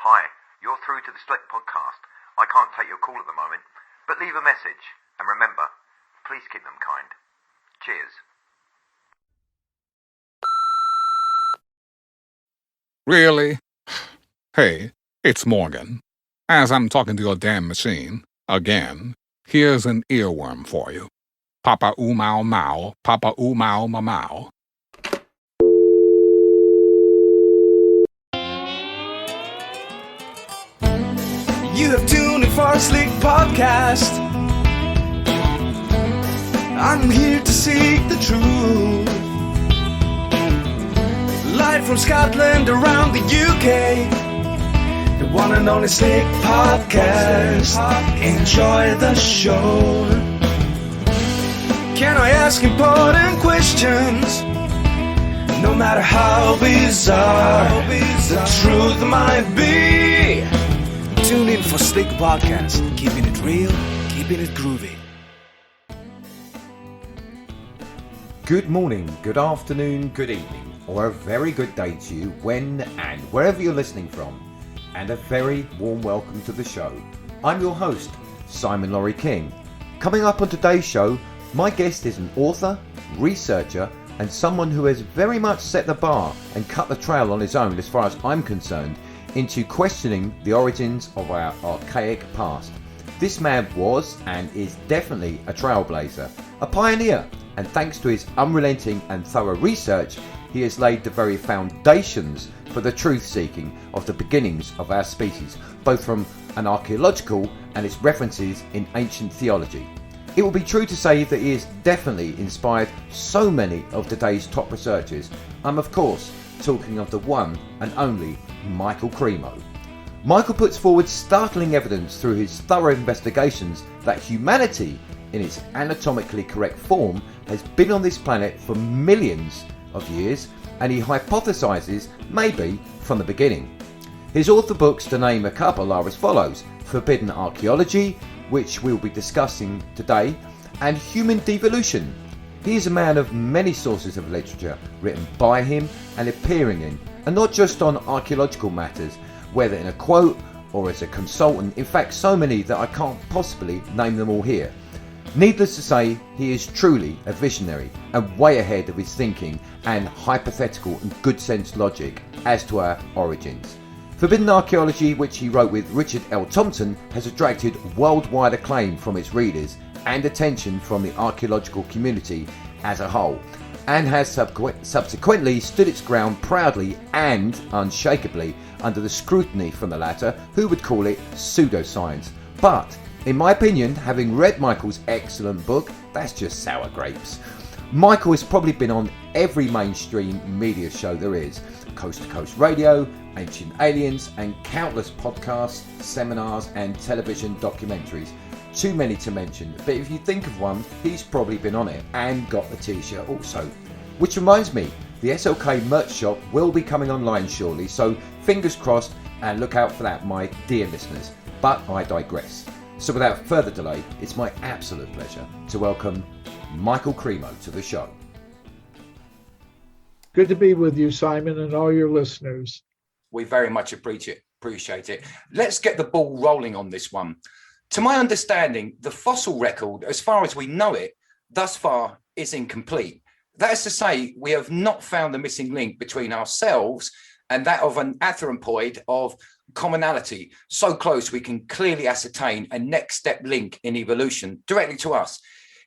Hi, you're through to the Select Podcast. I can't take your call at the moment, but leave a message. And remember, please keep them kind. Cheers. Really? Hey, it's Morgan. As I'm talking to your damn machine, again, here's an earworm for you. Papa oo mau mau, papa oo mau ma mau. You have tuned in for a Slick Podcast. I'm here to seek the truth. Live from Scotland around the UK. The one and only Slick Podcast. Enjoy the show. Can I ask important questions? No matter how bizarre the truth might be. Tune in for Slick Podcast. Keeping it real, keeping it groovy. Good morning, good afternoon, good evening, or a very good day to you when and wherever you're listening from. And a very warm welcome to the show. I'm your host, Simon Laurie King. Coming up on today's show, my guest is an author, researcher, and someone who has very much set the bar and cut the trail on his own, as far as I'm concerned, into questioning the origins of our archaic past. This man was and is definitely a trailblazer, a pioneer, and thanks to his unrelenting and thorough research, he has laid the very foundations for the truth-seeking of the beginnings of our species, both from an archaeological and its references in ancient theology. It will be true to say that he has definitely inspired so many of today's top researchers. I'm of course talking of the one and only Michael Cremo. Michael puts forward startling evidence through his thorough investigations that humanity, in its anatomically correct form, has been on this planet for millions of years, and he hypothesizes maybe from the beginning. His author books, to name a couple, are as follows: Forbidden Archaeology, which we'll be discussing today, and Human Devolution. He is a man of many sources of literature written by him and appearing in, and not just on archaeological matters, whether in a quote or as a consultant. In fact, so many that I can't possibly name them all here. Needless to say, he is truly a visionary and way ahead of his thinking and hypothetical and good sense logic as to our origins. Forbidden Archaeology, which he wrote with Richard L. Thompson, has attracted worldwide acclaim from its readers and attention from the archaeological community as a whole, and has subsequently stood its ground proudly and unshakably under the scrutiny from the latter, who would call it pseudoscience. But, in my opinion, having read Michael's excellent book, that's just sour grapes. Michael has probably been on every mainstream media show there is, Coast to Coast Radio, Ancient Aliens, and countless podcasts, seminars, and television documentaries. Too many to mention, but if you think of one, he's probably been on it and got the t-shirt also. Which reminds me, the SLK merch shop will be coming online shortly, so fingers crossed and look out for that, my dear listeners. But I digress. So without further delay, it's my absolute pleasure to welcome Michael Cremo to the show. Good to be with you, Simon, and all your listeners. We very much appreciate it. Let's get the ball rolling on this one. To my understanding, the fossil record, as far as we know it, thus far is incomplete. That is to say, we have not found the missing link between ourselves and that of an anthropoid of commonality, so close we can clearly ascertain a next step link in evolution directly to us.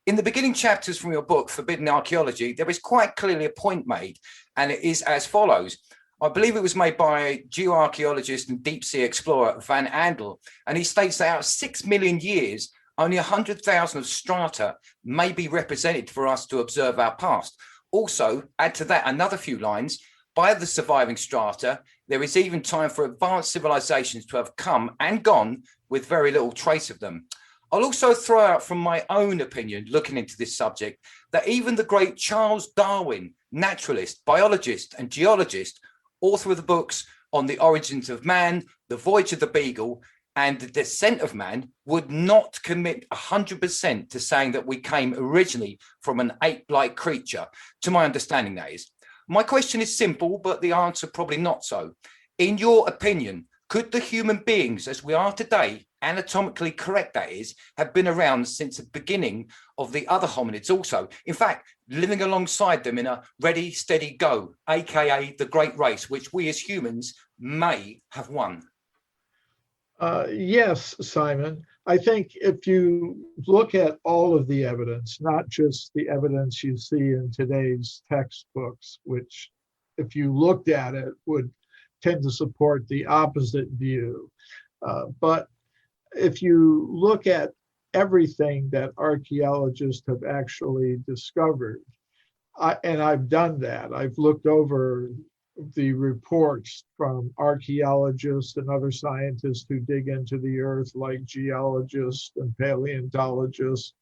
In the beginning chapters from your book, Forbidden Archaeology, there is quite clearly a point made, and it is as follows. I believe it was made by geoarchaeologist and deep sea explorer Van Andel, and he states that out of 6 million years, only 100,000 of strata may be represented for us to observe our past. Also, add to that another few lines. By the surviving strata, there is even time for advanced civilizations to have come and gone with very little trace of them. I'll also throw out from my own opinion, looking into this subject, that even the great Charles Darwin, naturalist, biologist, and geologist, author of the books on the origins of man, the voyage of the Beagle, and the descent of man, would not commit 100% to saying that we came originally from an ape-like creature, to my understanding, that is. My question is simple, but the answer probably not so. In your opinion, Could the human beings as we are today, anatomically correct that is, have been around since the beginning of the other hominids also? In fact, living alongside them in a ready, steady go, aka the great race, which we as humans may have won. Yes, Simon. I think if you look at all of the evidence, not just the evidence you see in today's textbooks, which if you looked at it would tend to support the opposite view. But if you look at everything that archaeologists have actually discovered, and I've done that, I've looked over the reports from archaeologists and other scientists who dig into the earth, like geologists and paleontologists,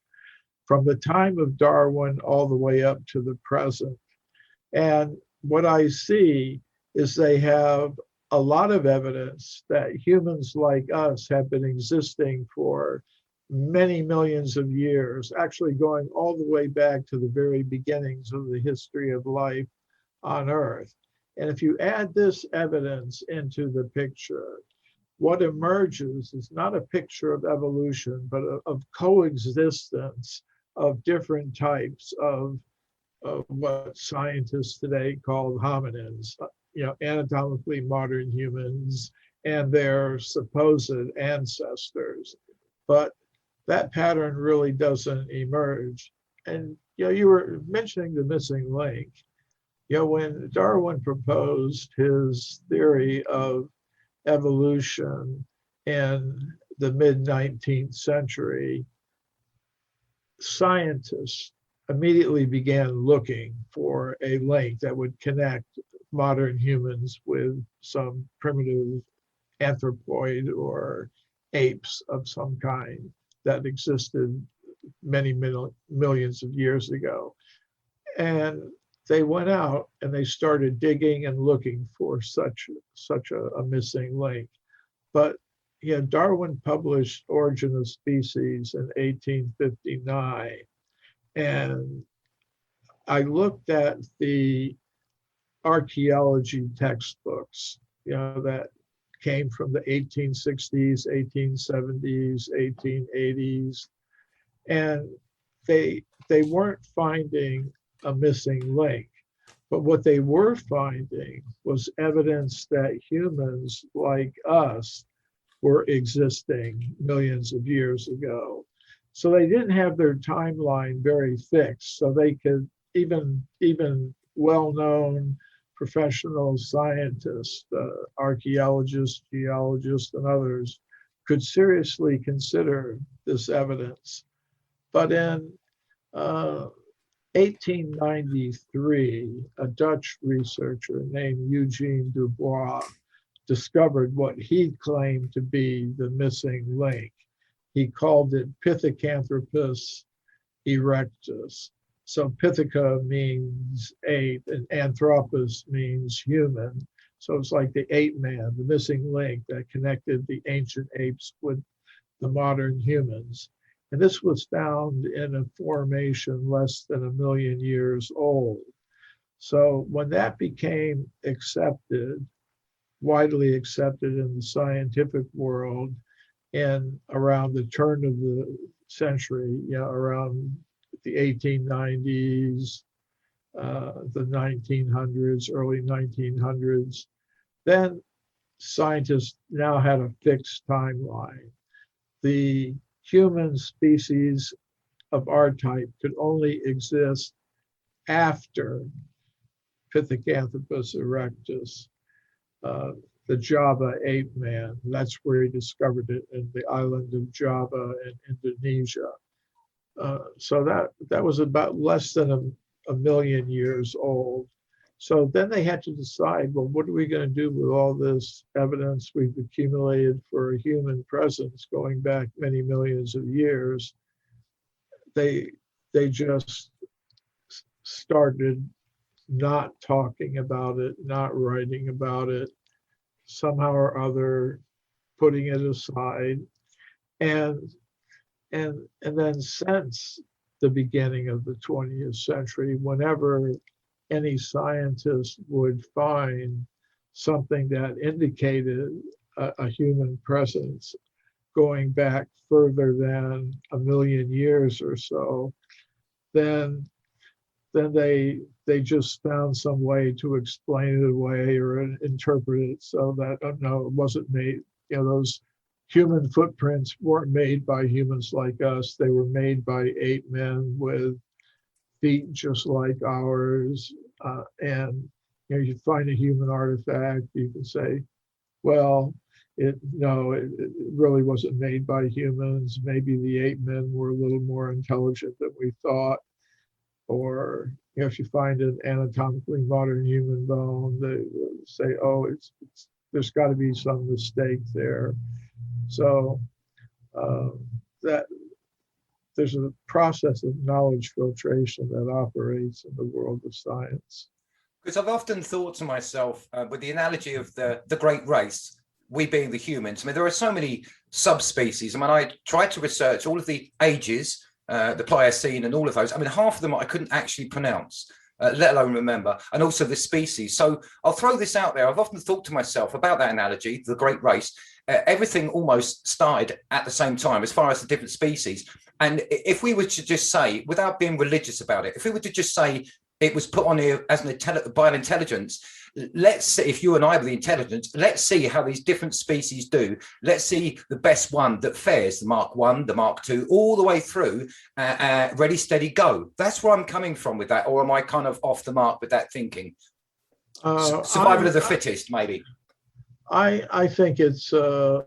from the time of Darwin all the way up to the present. And what I see is they have a lot of evidence that humans like us have been existing for many millions of years, actually going all the way back to the very beginnings of the history of life on Earth. And if you add this evidence into the picture, what emerges is not a picture of evolution, but of coexistence of different types of what scientists today call hominids, anatomically modern humans and their supposed ancestors. But that pattern really doesn't emerge. And you were mentioning the missing link. When Darwin proposed his theory of evolution in the mid-19th century, scientists immediately began looking for a link that would connect modern humans with some primitive anthropoid or apes of some kind that existed many millions of years ago. And they went out and they started digging and looking for such a missing link. But Darwin published Origin of Species in 1859. And I looked at the archaeology textbooks, that came from the 1860s, 1870s, 1880s, and they weren't finding a missing link. But what they were finding was evidence that humans like us were existing millions of years ago. So they didn't have their timeline very fixed. So they could, even well-known professional scientists, archaeologists, geologists, and others could seriously consider this evidence. But in 1893, a Dutch researcher named Eugene Dubois discovered what he claimed to be the missing link. He called it Pithocanthropus Erectus. So Pithoca means ape and anthropos means human. So it's like the ape man, the missing link that connected the ancient apes with the modern humans. And this was found in a formation less than 1 million years old. So when that became accepted, widely accepted in the scientific world, in around the turn of the century, around the 1890s, the 1900s, early 1900s, then scientists now had a fixed timeline. The human species of our type could only exist after Pithocanthropus erectus, the Java ape man. That's where he discovered it in the island of Java in Indonesia. So that was about less than a million years old. So then they had to decide, well, what are we going to do with all this evidence we've accumulated for a human presence going back many millions of years? They just started not talking about it, not writing about it, somehow or other putting it aside. And then since the beginning of the 20th century, whenever any scientist would find something that indicated a human presence going back further than 1,000,000 years or so, then they just found some way to explain it away or interpret it so that no, it wasn't made. Those human footprints weren't made by humans like us. They were made by ape men with feet just like ours. And you find a human artifact, you can say, well, it really wasn't made by humans. Maybe the ape men were a little more intelligent than we thought. Or if you find an anatomically modern human bone, they say, oh, there's got to be some mistake there. So that there's a process of knowledge filtration that operates in the world of science. Because I've often thought to myself, with the analogy of the great race, we being the humans, I mean, there are so many subspecies. I mean, I tried to research all of the ages, the Pliocene and all of those. I mean, half of them I couldn't actually pronounce, let alone remember, and also the species. So I'll throw this out there. I've often thought to myself about that analogy, the great race. Everything almost started at the same time as far as the different species. And if we were to just say, without being religious about it, if we were to just say it was put on here as by an intelligence, let's see, if you and I were the intelligence, let's see how these different species do. Let's see the best one that fares, the Mark 1, the Mark 2, all the way through, ready, steady, go. That's where I'm coming from with that. Or am I kind of off the mark with that thinking? Survival of the fittest, maybe. I think it's a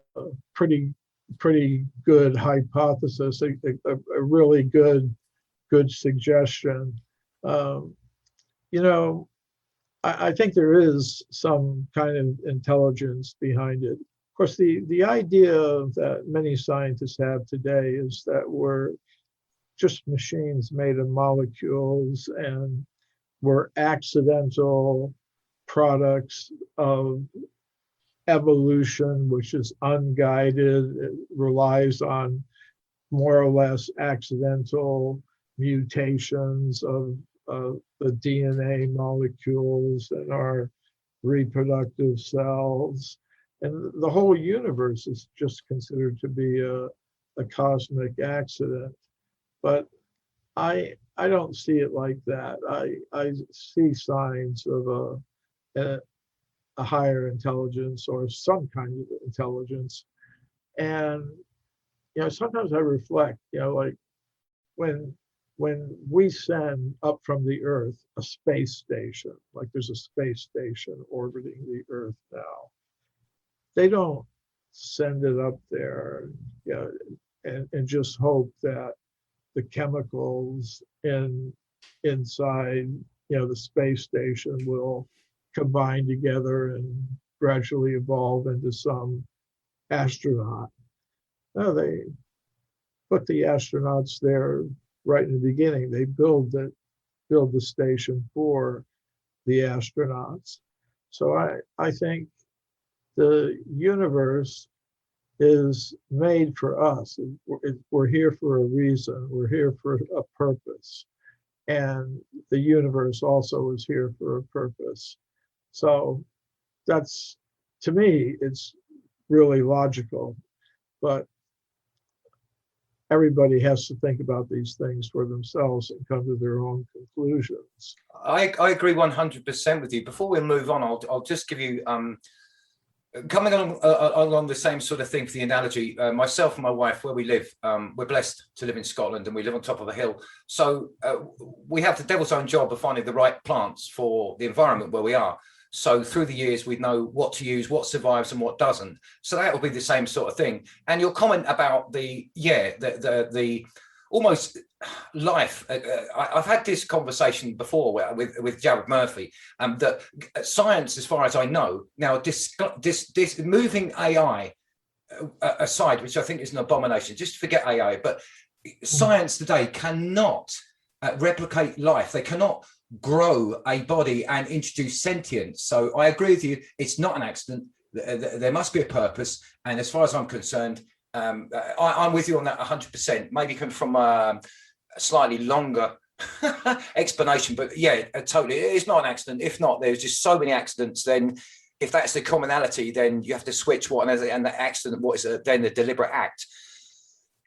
pretty good hypothesis, a really good suggestion. I think there is some kind of intelligence behind it. Of course, the idea that many scientists have today is that we're just machines made of molecules and we're accidental products of evolution, which is unguided. It relies on more or less accidental mutations of the DNA molecules in our reproductive cells. And the whole universe is just considered to be a cosmic accident. But I don't see it like that. I see signs of a higher intelligence or some kind of intelligence. And sometimes I reflect, like when we send up from the Earth a space station, like there's a space station orbiting the Earth now, they don't send it up there and just hope that the chemicals inside the space station will combine together and gradually evolve into some astronaut. No, they put the astronauts there right in the beginning. They build the station for the astronauts. So I think the universe is made for us. We're here for a reason. We're here for a purpose. And the universe also is here for a purpose. So that's, to me, it's really logical. But everybody has to think about these things for themselves and come to their own conclusions. I agree 100% with you. Before we move on, I'll just give you, coming along the same sort of thing for the analogy, myself and my wife, where we live, we're blessed to live in Scotland and we live on top of a hill. So we have the devil's own job of finding the right plants for the environment where we are. So through the years, we know what to use, what survives and what doesn't. So that will be the same sort of thing. And your comment about the almost life. I've had this conversation before with Jared Murphy, that science, as far as I know, now this moving AI aside, which I think is an abomination, just forget AI, but science today cannot replicate life. They cannot grow a body and introduce sentience. So I agree with you. It's not an accident. There must be a purpose. And as far as I'm concerned, I'm with you on that 100%. Maybe come from a slightly longer explanation, but yeah, totally. It's not an accident. If not, there's just so many accidents, then if that's the commonality, then you have to switch and the accident, what is then the deliberate act.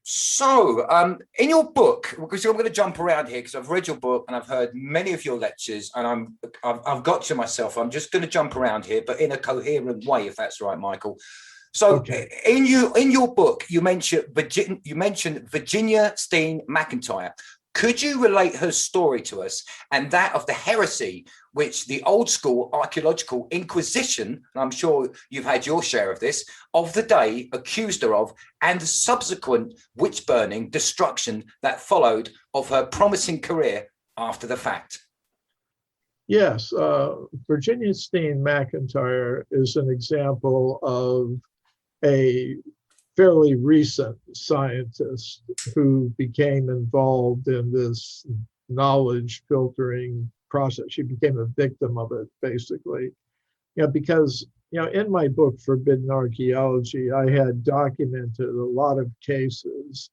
So in your book, because I'm going to jump around here because I've read your book and I've heard many of your lectures, and I've got to myself, I'm just going to jump around here, but in a coherent way, if that's right, Michael. So Okay. in your book, you mentioned Virginia Steen McIntyre. Could you relate her story to us and that of the heresy which the old school archaeological inquisition, and I'm sure you've had your share of this, of the day accused her of, and the subsequent witch burning destruction that followed of her promising career after the fact? Yes, Virginia Steen McIntyre is an example of a fairly recent scientist who became involved in this knowledge filtering process. She became a victim of it, basically. Because in my book, Forbidden Archaeology, I had documented a lot of cases,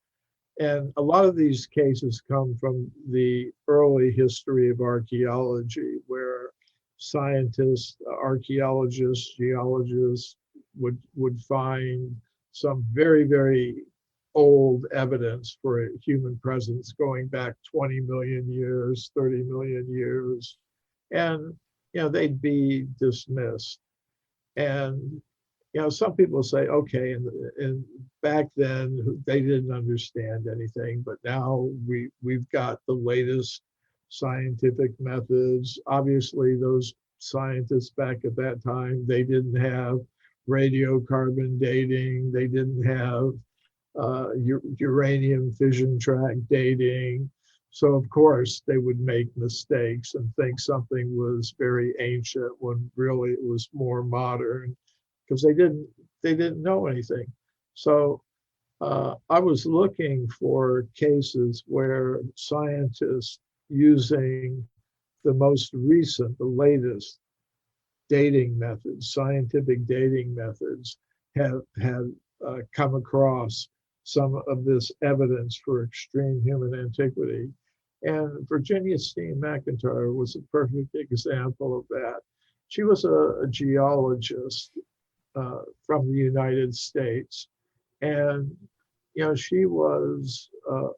and a lot of these cases come from the early history of archaeology, where scientists, archaeologists, geologists would find some very, very old evidence for a human presence going back 20 million years, 30 million years. And, they'd be dismissed. And, some people say, okay, and back then they didn't understand anything, but now we've got the latest scientific methods. Obviously, those scientists back at that time, they didn't have radiocarbon dating, they didn't have uranium fission track dating. So of course they would make mistakes and think something was very ancient when really it was more modern, because they didn't know anything. So I was looking for cases where scientists using the most recent, the latest dating methods, scientific dating methods, have come across some of this evidence for extreme human antiquity. And Virginia Steen McIntyre was a perfect example of that. She was a geologist from the United States, and she was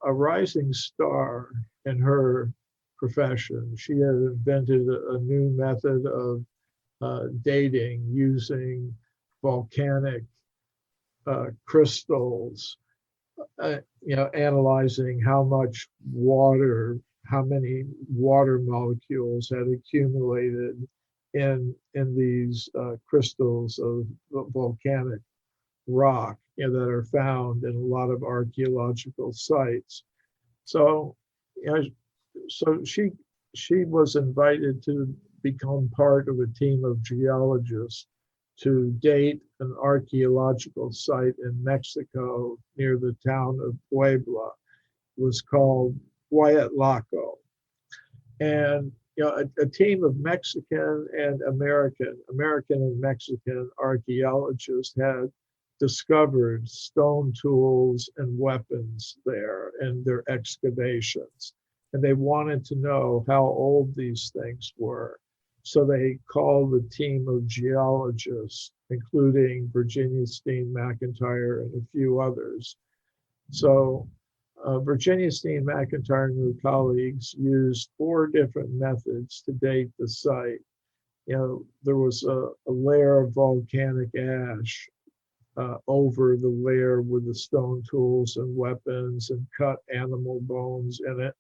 a rising star in her profession. She had invented a new method of dating using volcanic crystals, analyzing how much water, how many water molecules had accumulated in these crystals of volcanic rock, that are found in a lot of archaeological sites. So, so she was invited to become part of a team of geologists to date an archaeological site in Mexico near the town of Puebla. It was called Huayatlaco. And a team of Mexican and American and Mexican archaeologists had discovered stone tools and weapons there in their excavations. And they wanted to know how old these things were. So they called a team of geologists, including Virginia Steen McIntyre and a few others. So Virginia Steen McIntyre and her colleagues used 4 different methods to date the site. There was a layer of volcanic ash over the layer with the stone tools and weapons and cut animal bones in it.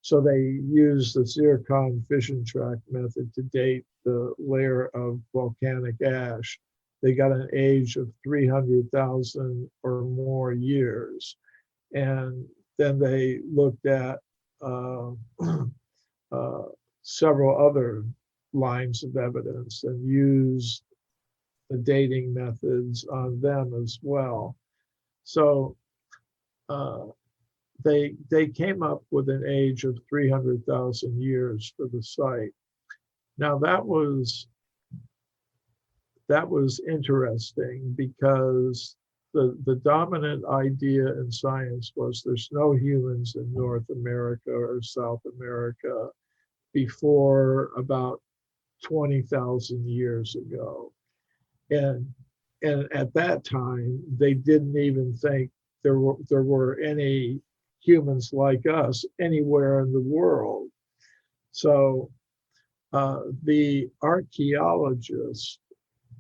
So they used the zircon fission track method to date the layer of volcanic ash. They got an age of 300,000 or more years. And then they looked at several other lines of evidence and used the dating methods on them as well. So they came up with an age of 300,000 years for the site. Now that was interesting, because the dominant idea in science was there's no humans in North America or South America before about 20,000 years ago. And at that time, they didn't even think there were any humans like us anywhere in the world. So the archaeologists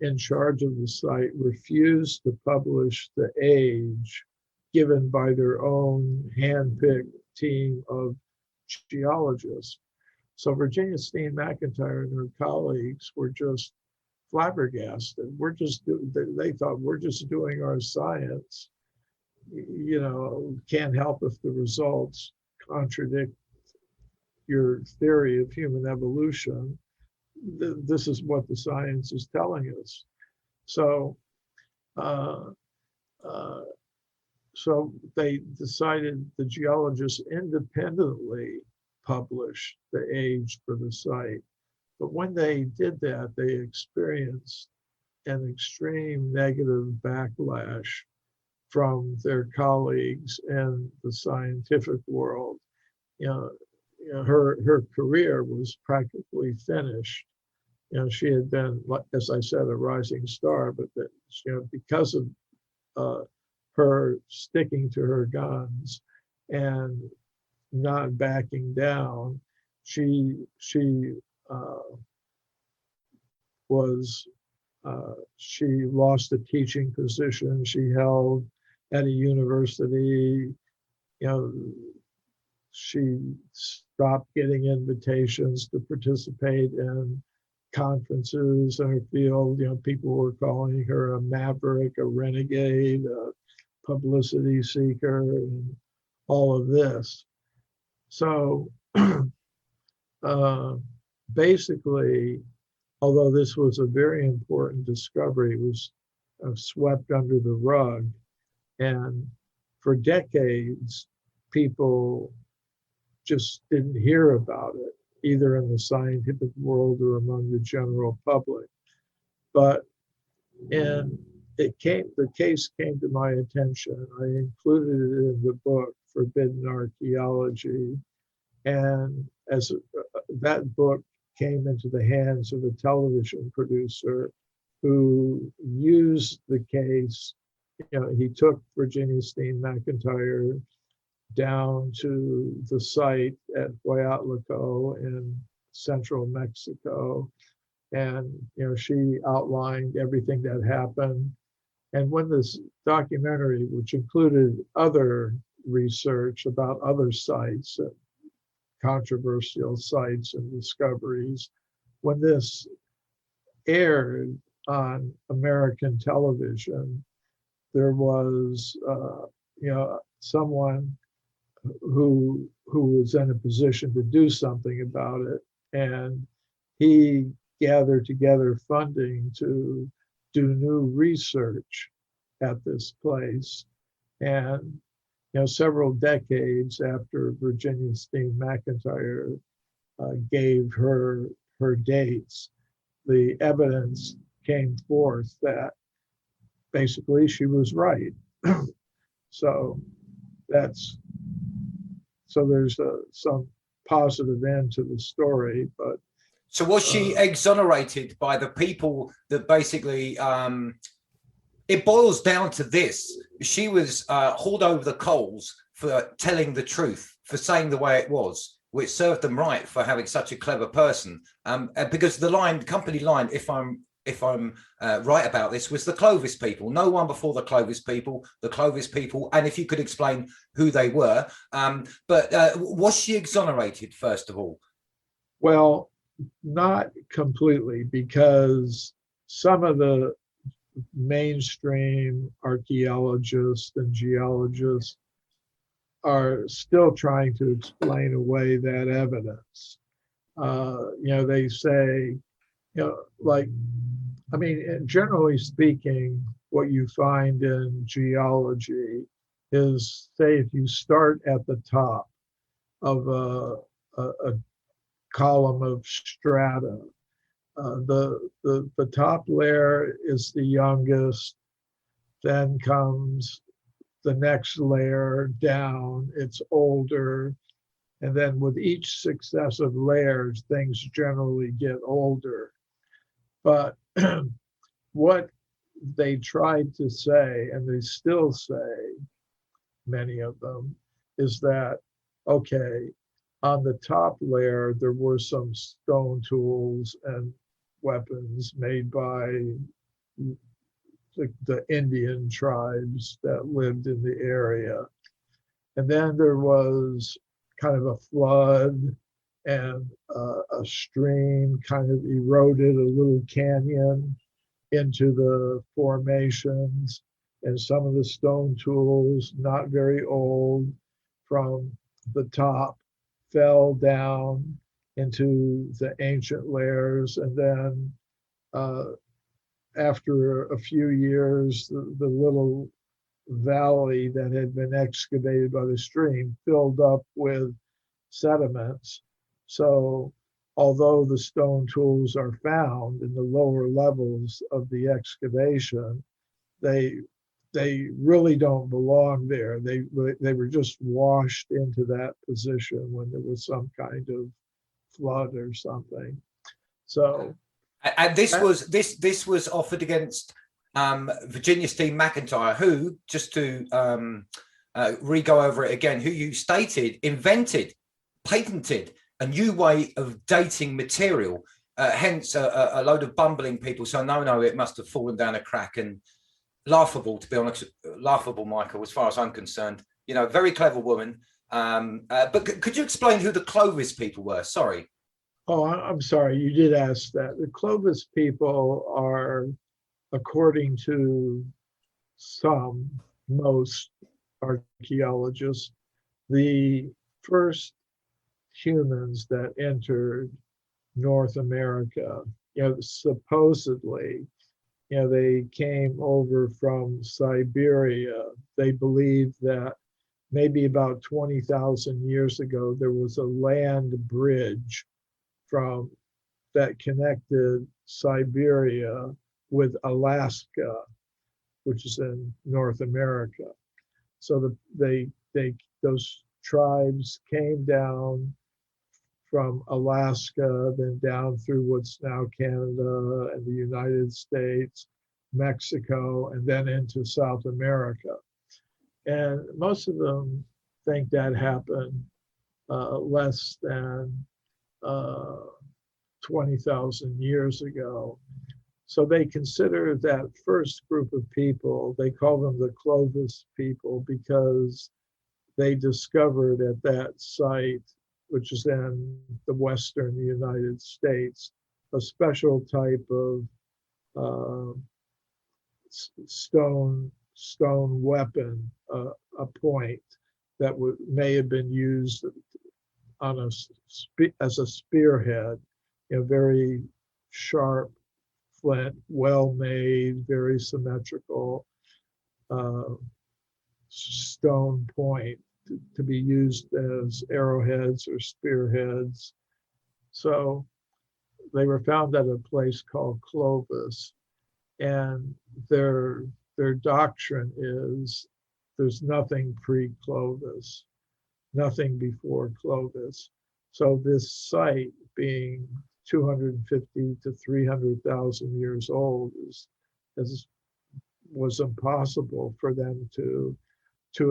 in charge of the site refused to publish the age given by their own hand-picked team of geologists. So Virginia Steen McIntyre and her colleagues were just flabbergasted. They thought we're just doing our science. Can't help if the results contradict your theory of human evolution. This is what the science is telling us. So, so they decided, the geologists independently published the age for the site. But when they did that, they experienced an extreme negative backlash from their colleagues in the scientific world. Her career was practically finished. She had been, as I said, a rising star, but that, because of her sticking to her guns and not backing down, she lost a teaching position she held at a university. She stopped getting invitations to participate in conferences in her field. People were calling her a maverick, a renegade, a publicity seeker, and all of this. So basically, although this was a very important discovery, it was swept under the rug. And for decades, people just didn't hear about it, either in the scientific world or among the general public. But the case came to my attention. I included it in the book, Forbidden Archaeology. And as that book came into the hands of a television producer who used the case, he took Virginia Steen McIntyre down to the site at Huayatlaco in central Mexico. And, she outlined everything that happened. And when this documentary, which included other research about other sites, controversial sites and discoveries, when this aired on American television, there was, someone who was in a position to do something about it, and he gathered together funding to do new research at this place. And several decades after Virginia Steen McIntyre gave her dates, the evidence came forth that basically she was right. So there's some positive end to the story. But so was she exonerated by the people that basically it boils down to this: she was hauled over the coals for telling the truth, for saying the way it was, which served them right for having such a clever person. Because the company line, if I'm right about this, was the Clovis People. No one before the Clovis People, and if you could explain who they were. But was she exonerated, first of all? Well, not completely, because some of the mainstream archaeologists and geologists are still trying to explain away that evidence. They say, generally speaking, what you find in geology is, say, if you start at the top of a column of strata, the top layer is the youngest, then comes the next layer down, it's older, and then with each successive layers, things generally get older. But what they tried to say, and they still say, many of them, is that, okay, on the top layer, there were some stone tools and weapons made by the Indian tribes that lived in the area. And then there was kind of a flood, and a stream kind of eroded a little canyon into the formations. And some of the stone tools, not very old, from the top fell down into the ancient layers. And then after a few years, the little valley that had been excavated by the stream filled up with sediments. So although the stone tools are found in the lower levels of the excavation, they really don't belong there. They were just washed into that position when there was some kind of flood or something. So, and this was offered against Virginia Steam McIntyre, who, just to re-go over it again, who you stated invented, patented a new way of dating material. Hence, a load of bumbling people. So no, it must have fallen down a crack, and laughable, to be honest, laughable, Michael, as far as I'm concerned. You know, very clever woman. But could you explain who the Clovis people were? Sorry. Oh, I'm sorry. You did ask that. The Clovis people are, according to most archaeologists, the first humans that entered North America. You know, supposedly, you know, they came over from Siberia. They believe that maybe about 20,000 years ago, there was a land bridge from that connected Siberia with Alaska, which is in North America. So those tribes came down from Alaska, then down through what's now Canada and the United States, Mexico, and then into South America. And most of them think that happened less than 20,000 years ago. So they consider that first group of people, they call them the Clovis people, because they discovered at that site, which is in the Western United States, a special type of stone weapon, a point that may have been used on as a spearhead, you know, very sharp flint, well made, very symmetrical stone point to be used as arrowheads or spearheads. So they were found at a place called Clovis, and their doctrine is there's nothing pre-Clovis, nothing before Clovis. So this site, being 250 to 300,000 years old, was impossible for them to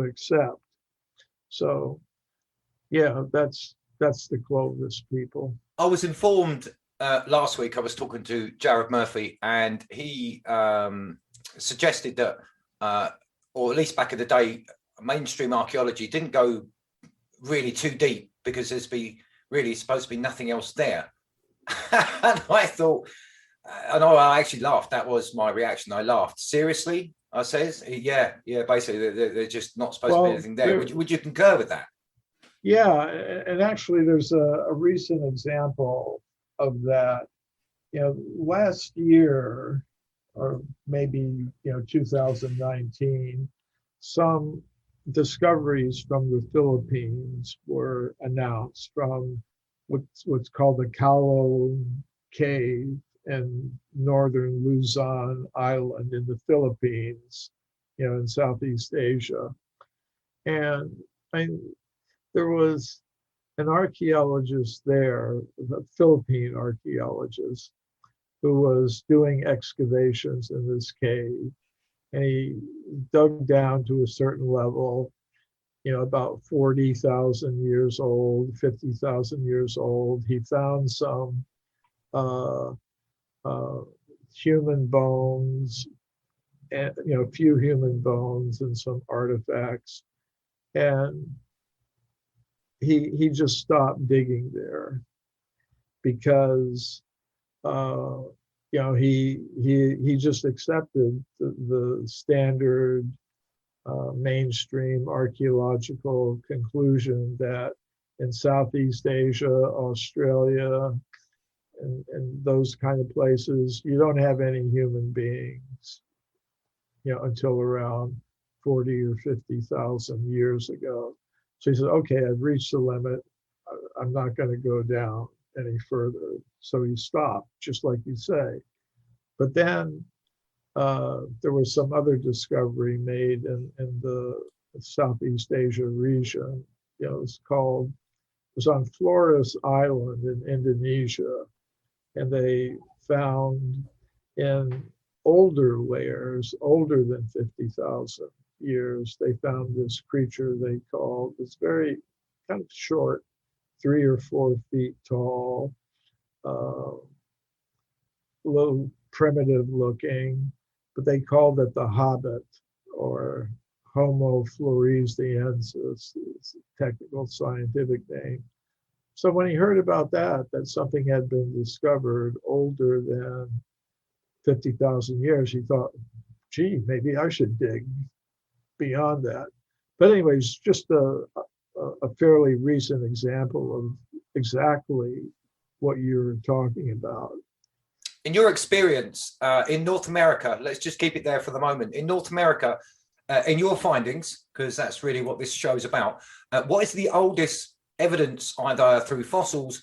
accept. So, yeah, that's the Clovis people. I was informed last week. I was talking to Jared Murphy, and he suggested that, or at least back in the day, mainstream archaeology didn't go really too deep because there's really supposed to be nothing else there. And I thought, and I actually laughed. That was my reaction. I laughed. Seriously? I says, yeah, basically they're just not supposed to be anything there. Would you concur with that? Yeah, and actually there's a recent example of that. You know, last year, or maybe 2019, some discoveries from the Philippines were announced from what's called the Calo Cave in northern Luzon Island in the Philippines, in Southeast Asia. And there was an archaeologist there, a Philippine archaeologist, who was doing excavations in this cave. And he dug down to a certain level, about 40,000 years old, 50,000 years old. He found some human bones, and a few human bones and some artifacts. And he just stopped digging there because he just accepted the standard mainstream archaeological conclusion that in Southeast Asia, Australia, and those kind of places, you don't have any human beings, until around 40 or 50,000 years ago. So he said, okay, I've reached the limit. I'm not going to go down any further. So he stopped, just like you say. But then there was some other discovery made in the Southeast Asia region. It was on Flores Island in Indonesia. And they found in older layers, older than 50,000 years, they found this creature they called, it's very kind of short, 3 or 4 feet tall, a little primitive looking, but they called it the Hobbit, or Homo floresiensis, it's a technical scientific name. So when he heard about that something had been discovered older than 50,000 years, he thought, gee, maybe I should dig beyond that. But anyways, just a fairly recent example of exactly what you're talking about. In your experience in North America, let's just keep it there for the moment. In North America, in your findings, because that's really what this show's about, what is the oldest evidence, either through fossils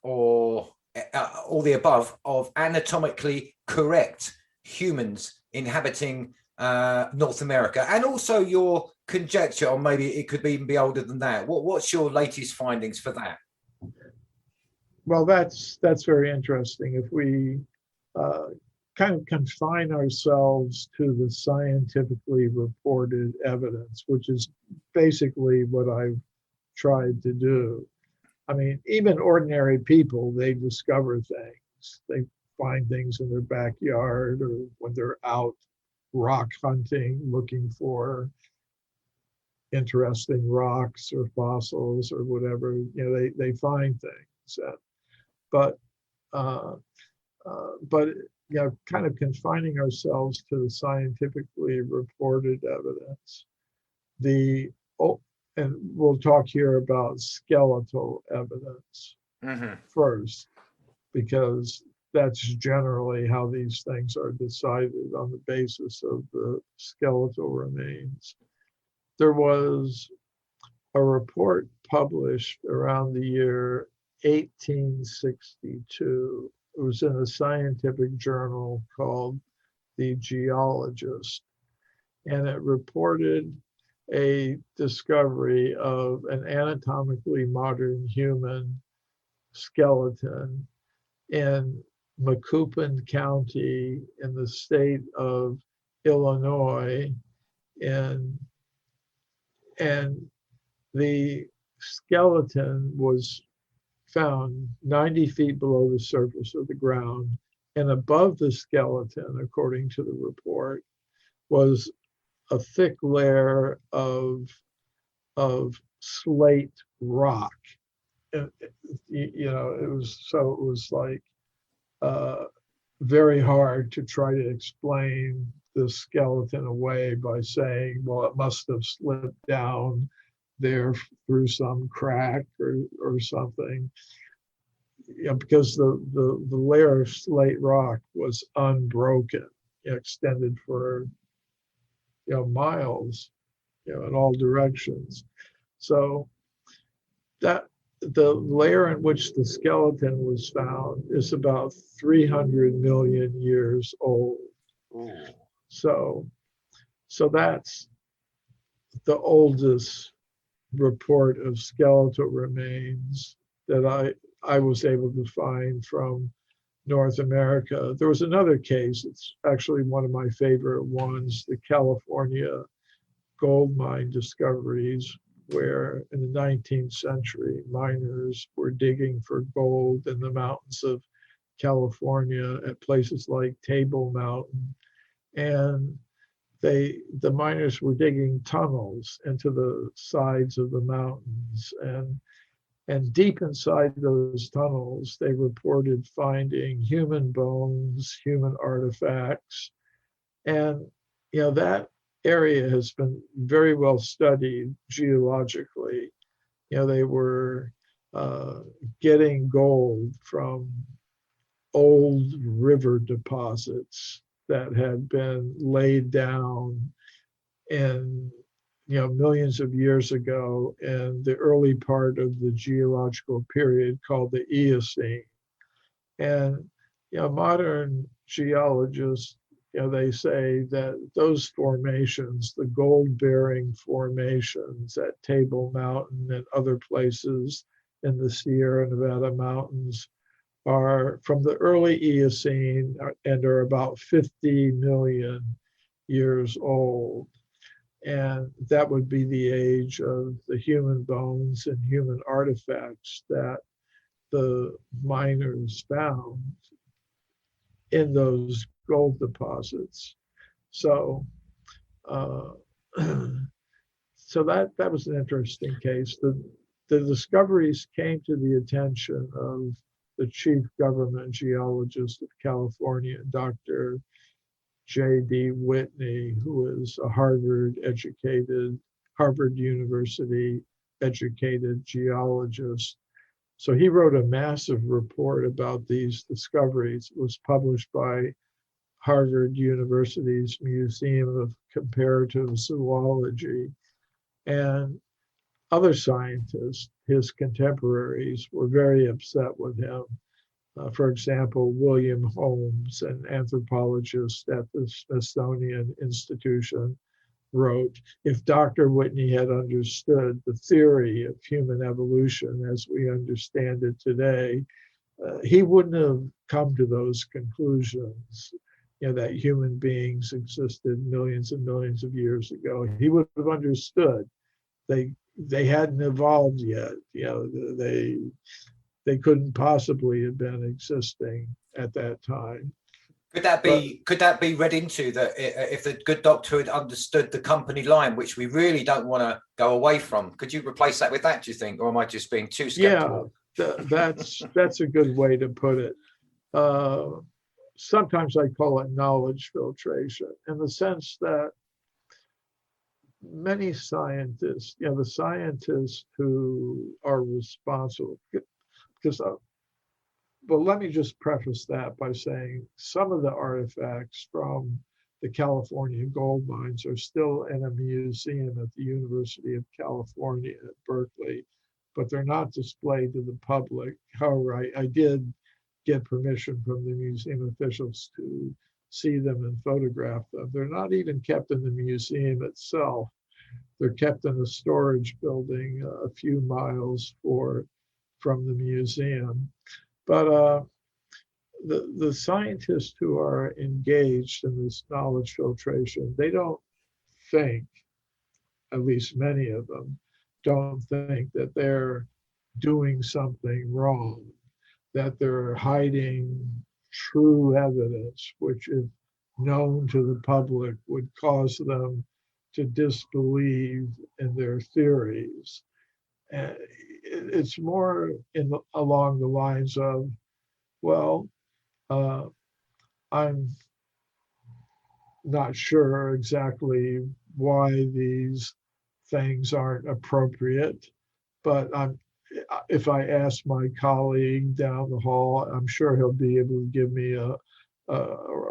or the above, of anatomically correct humans inhabiting North America, and also your conjecture, or maybe it could even be older than that? What's your latest findings for that? Well, that's very interesting. If we kind of confine ourselves to the scientifically reported evidence, which is basically what I've tried to do. I mean, even ordinary people, they discover things. They find things in their backyard, or when they're out rock hunting, looking for interesting rocks or fossils or whatever, they find things. But kind of confining ourselves to the scientifically reported evidence. And we'll talk here about skeletal evidence first, because that's generally how these things are decided, on the basis of the skeletal remains. There was a report published around the year 1862. It was in a scientific journal called The Geologist, and it reported a discovery of an anatomically modern human skeleton in Macoupin County in the state of Illinois, and the skeleton was found 90 feet below the surface of the ground, and above the skeleton, according to the report, was a thick layer of slate rock. And, it was like very hard to try to explain the skeleton away by saying, well, it must have slipped down there through some crack or something. Because the layer of slate rock was unbroken, extended for miles, in all directions. So that the layer in which the skeleton was found is about 300 million years old. So that's the oldest report of skeletal remains that I was able to find from North America. There was another case, it's actually one of my favorite ones, the California gold mine discoveries, where in the 19th century, miners were digging for gold in the mountains of California at places like Table Mountain. And the miners were digging tunnels into the sides of the mountains, and deep inside those tunnels, they reported finding human bones, human artifacts. And, that area has been very well studied geologically. They were getting gold from old river deposits that had been laid down in millions of years ago in the early part of the geological period called the Eocene. And modern geologists, they say that those formations, the gold-bearing formations at Table Mountain and other places in the Sierra Nevada mountains, are from the early Eocene and are about 50 million years old. And that would be the age of the human bones and human artifacts that the miners found in those gold deposits. So, so that was an interesting case. The discoveries came to the attention of the chief government geologist of California, Dr. J.D. Whitney, who is a Harvard University educated geologist. So he wrote a massive report about these discoveries. It was published by Harvard University's Museum of Comparative Zoology. And other scientists, his contemporaries, were very upset with him. For example, William Holmes, an anthropologist at the Smithsonian Institution, wrote, if Dr. Whitney had understood the theory of human evolution as we understand it today, he wouldn't have come to those conclusions, that human beings existed millions and millions of years ago. He would have understood they hadn't evolved yet. They couldn't possibly have been existing at that time. Could that be read into that if the good doctor had understood the company line, which we really don't want to go away from? Could you replace that with that, do you think, or am I just being too skeptical? Yeah, that's a good way to put it. Sometimes I call it knowledge filtration, in the sense that many scientists, the scientists who are responsible, because well, let me just preface that by saying some of the artifacts from the California gold mines are still in a museum at the University of California at Berkeley, but they're not displayed to the public. However, I did get permission from the museum officials to see them and photograph them. They're not even kept in the museum itself. They're kept in a storage building a few miles from the museum. But the scientists who are engaged in this knowledge filtration, they don't think, at least many of them, don't think that they're doing something wrong, that they're hiding true evidence, which if known to the public would cause them to disbelieve in their theories. It's more along the lines of, well, I'm not sure exactly why these things aren't appropriate, but if I ask my colleague down the hall, I'm sure he'll be able to give me a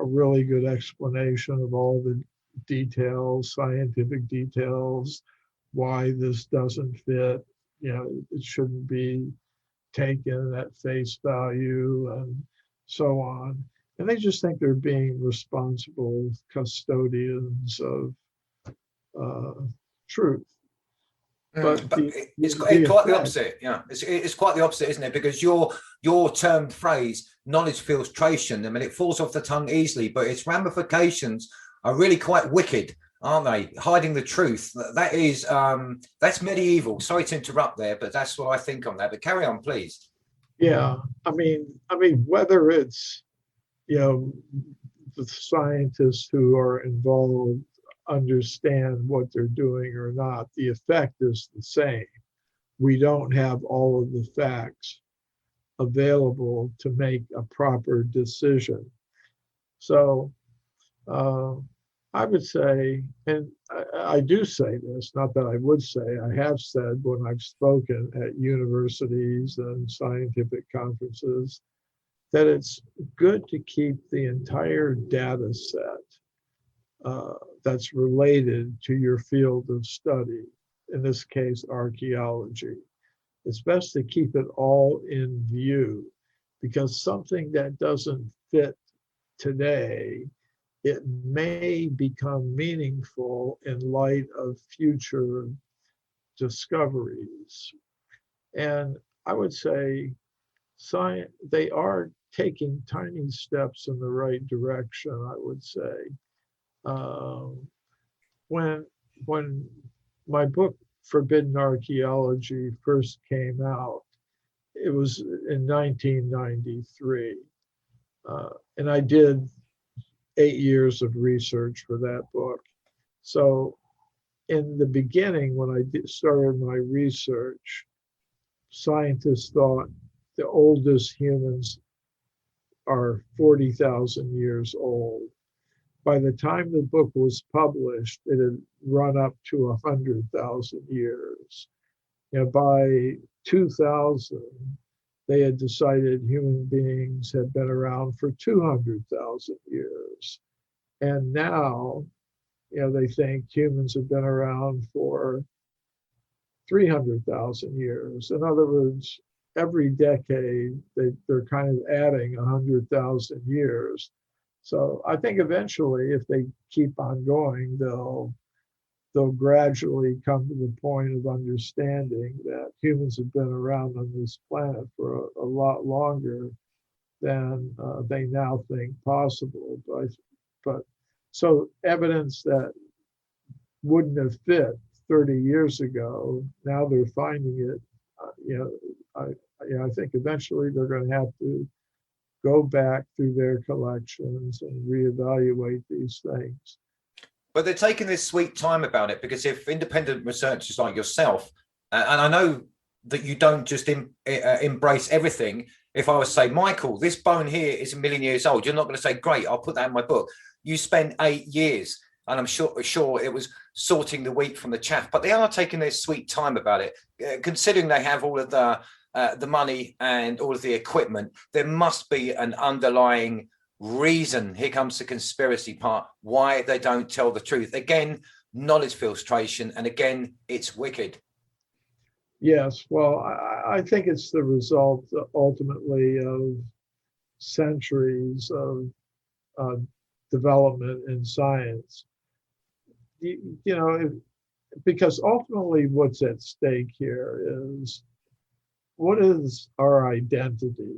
really good explanation of all the details, scientific details, why this doesn't fit. It shouldn't be taken at face value and so on. And they just think they're being responsible custodians of truth. But it's quite the opposite. It's quite the opposite, isn't it? Because your termed phrase, knowledge filtration. I mean, it falls off the tongue easily, but its ramifications are really quite wicked, aren't they? Hiding the truth. That is, that's medieval. Sorry to interrupt there, but that's what I think on that. But carry on, please. Yeah, I mean, whether it's, you know, the scientists who are involved understand what they're doing or not, the effect is the same. We don't have all of the facts available to make a proper decision. So I would say, and I do say this, not that I would say, I have said when I've spoken at universities and scientific conferences, that it's good to keep the entire data set that's related to your field of study, in this case, archaeology. It's best to keep it all in view, because something that doesn't fit today, it may become meaningful in light of future discoveries. And I would say they are taking tiny steps in the right direction, I would say. When my book, Forbidden Archaeology, first came out, it was in 1993. And I did 8 years of research for that book. So in the beginning, when I started my research, scientists thought the oldest humans are 40,000 years old. By the time the book was published, it had run up to 100,000 years. And by 2000, they had decided human beings had been around for 200,000 years. And now, they think humans have been around for 300,000 years. In other words, every decade, they're kind of adding 100,000 years. So I think eventually, if they keep on going, they'll gradually come to the point of understanding that humans have been around on this planet for a lot longer than they now think possible. But so evidence that wouldn't have fit 30 years ago, now they're finding it. I think eventually they're going to have to go back through their collections and reevaluate these things. But they're taking this sweet time about it, because if independent researchers like yourself, and I know that you don't just embrace everything. If I was to say, Michael, this bone here is 1 million years old, you're not going to say, great, I'll put that in my book. You spent 8 years, and I'm sure it was sorting the wheat from the chaff, but they are taking their sweet time about it. Considering they have all of the money and all of the equipment, there must be an underlying reason. Here comes the conspiracy part, why they don't tell the truth. Again, knowledge filtration, and again, it's wicked. Yes, well, I think it's the result ultimately of centuries of development in science. Because ultimately what's at stake here is, what is our identity?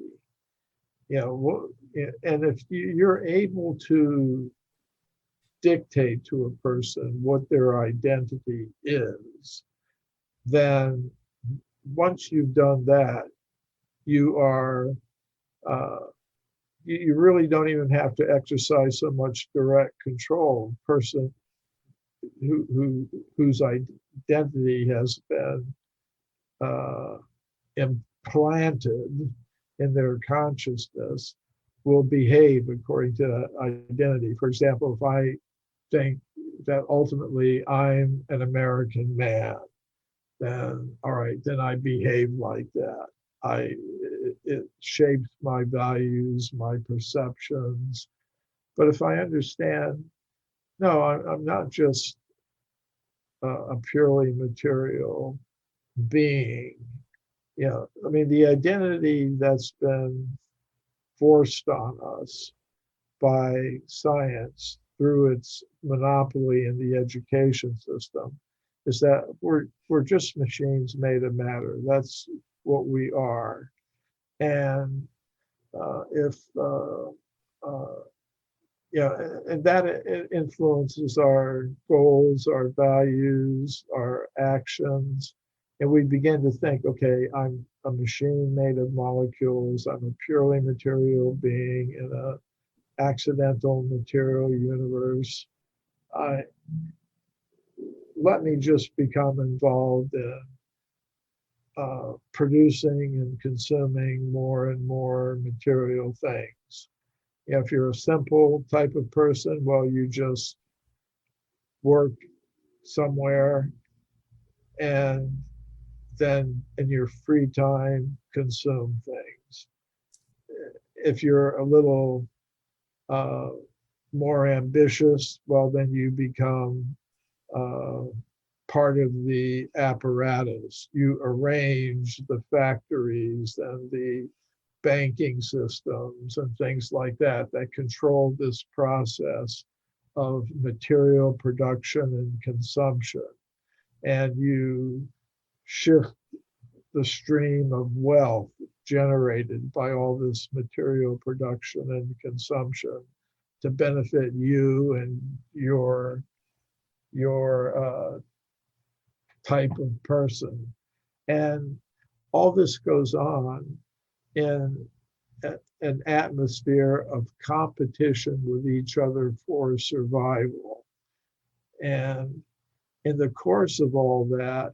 And if you're able to dictate to a person what their identity is, then once you've done that, you are you really don't even have to exercise so much direct control. Person whose identity has been implanted in their consciousness will behave according to that identity. For example, if I think that ultimately I'm an American man, then all right, then I behave like that. It shapes my values, my perceptions. But if I understand, no, I'm not just a purely material being. The identity that's been forced on us by science through its monopoly in the education system is that we're just machines made of matter. That's what we are. And if and that influences our goals, our values, our actions, and we begin to think, okay, I'm a machine made of molecules. I'm a purely material being in a accidental material universe. Let me just become involved in producing and consuming more and more material things. If you're a simple type of person, well, you just work somewhere and then in your free time consume things. If you're a little more ambitious, well, then you become part of the apparatus. You arrange the factories and the banking systems and things like that that control this process of material production and consumption. And you shift the stream of wealth generated by all this material production and consumption to benefit you and your type of person. And all this goes on in an atmosphere of competition with each other for survival. And in the course of all that,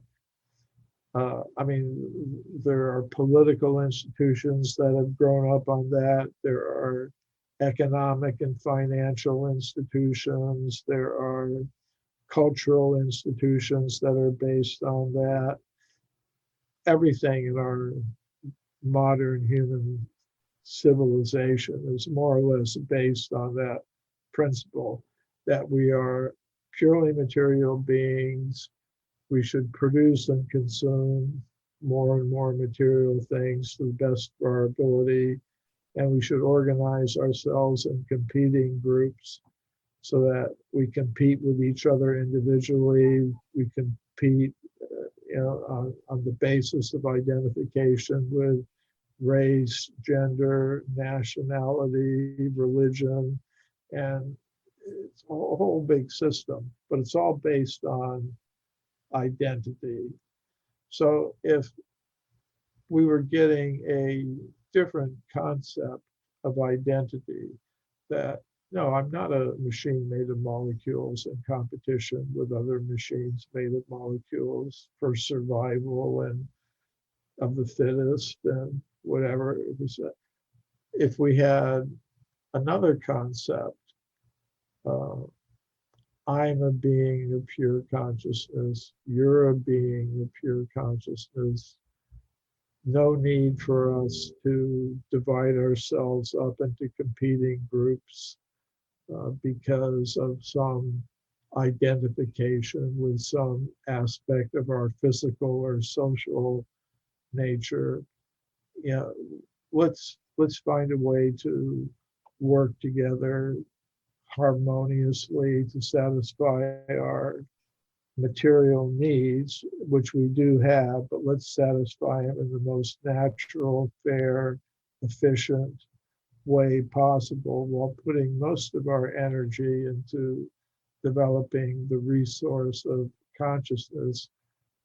there are political institutions that have grown up on that. There are economic and financial institutions. There are cultural institutions that are based on that. Everything in our modern human civilization is more or less based on that principle that we are purely material beings. We should produce and consume more and more material things to the best of our ability, and we should organize ourselves in competing groups so that we compete with each other individually. We compete on the basis of identification with race, gender, nationality, religion, and it's a whole big system, but it's all based on identity. So if we were getting a different concept of identity, that no, I'm not a machine made of molecules in competition with other machines made of molecules for survival and of the fittest and whatever it was. If we had another concept, I'm a being of pure consciousness, you're a being of pure consciousness, no need for us to divide ourselves up into competing groups because of some identification with some aspect of our physical or social nature. Let's find a way to work together harmoniously to satisfy our material needs, which we do have, but let's satisfy them in the most natural, fair, efficient way possible while putting most of our energy into developing the resource of consciousness.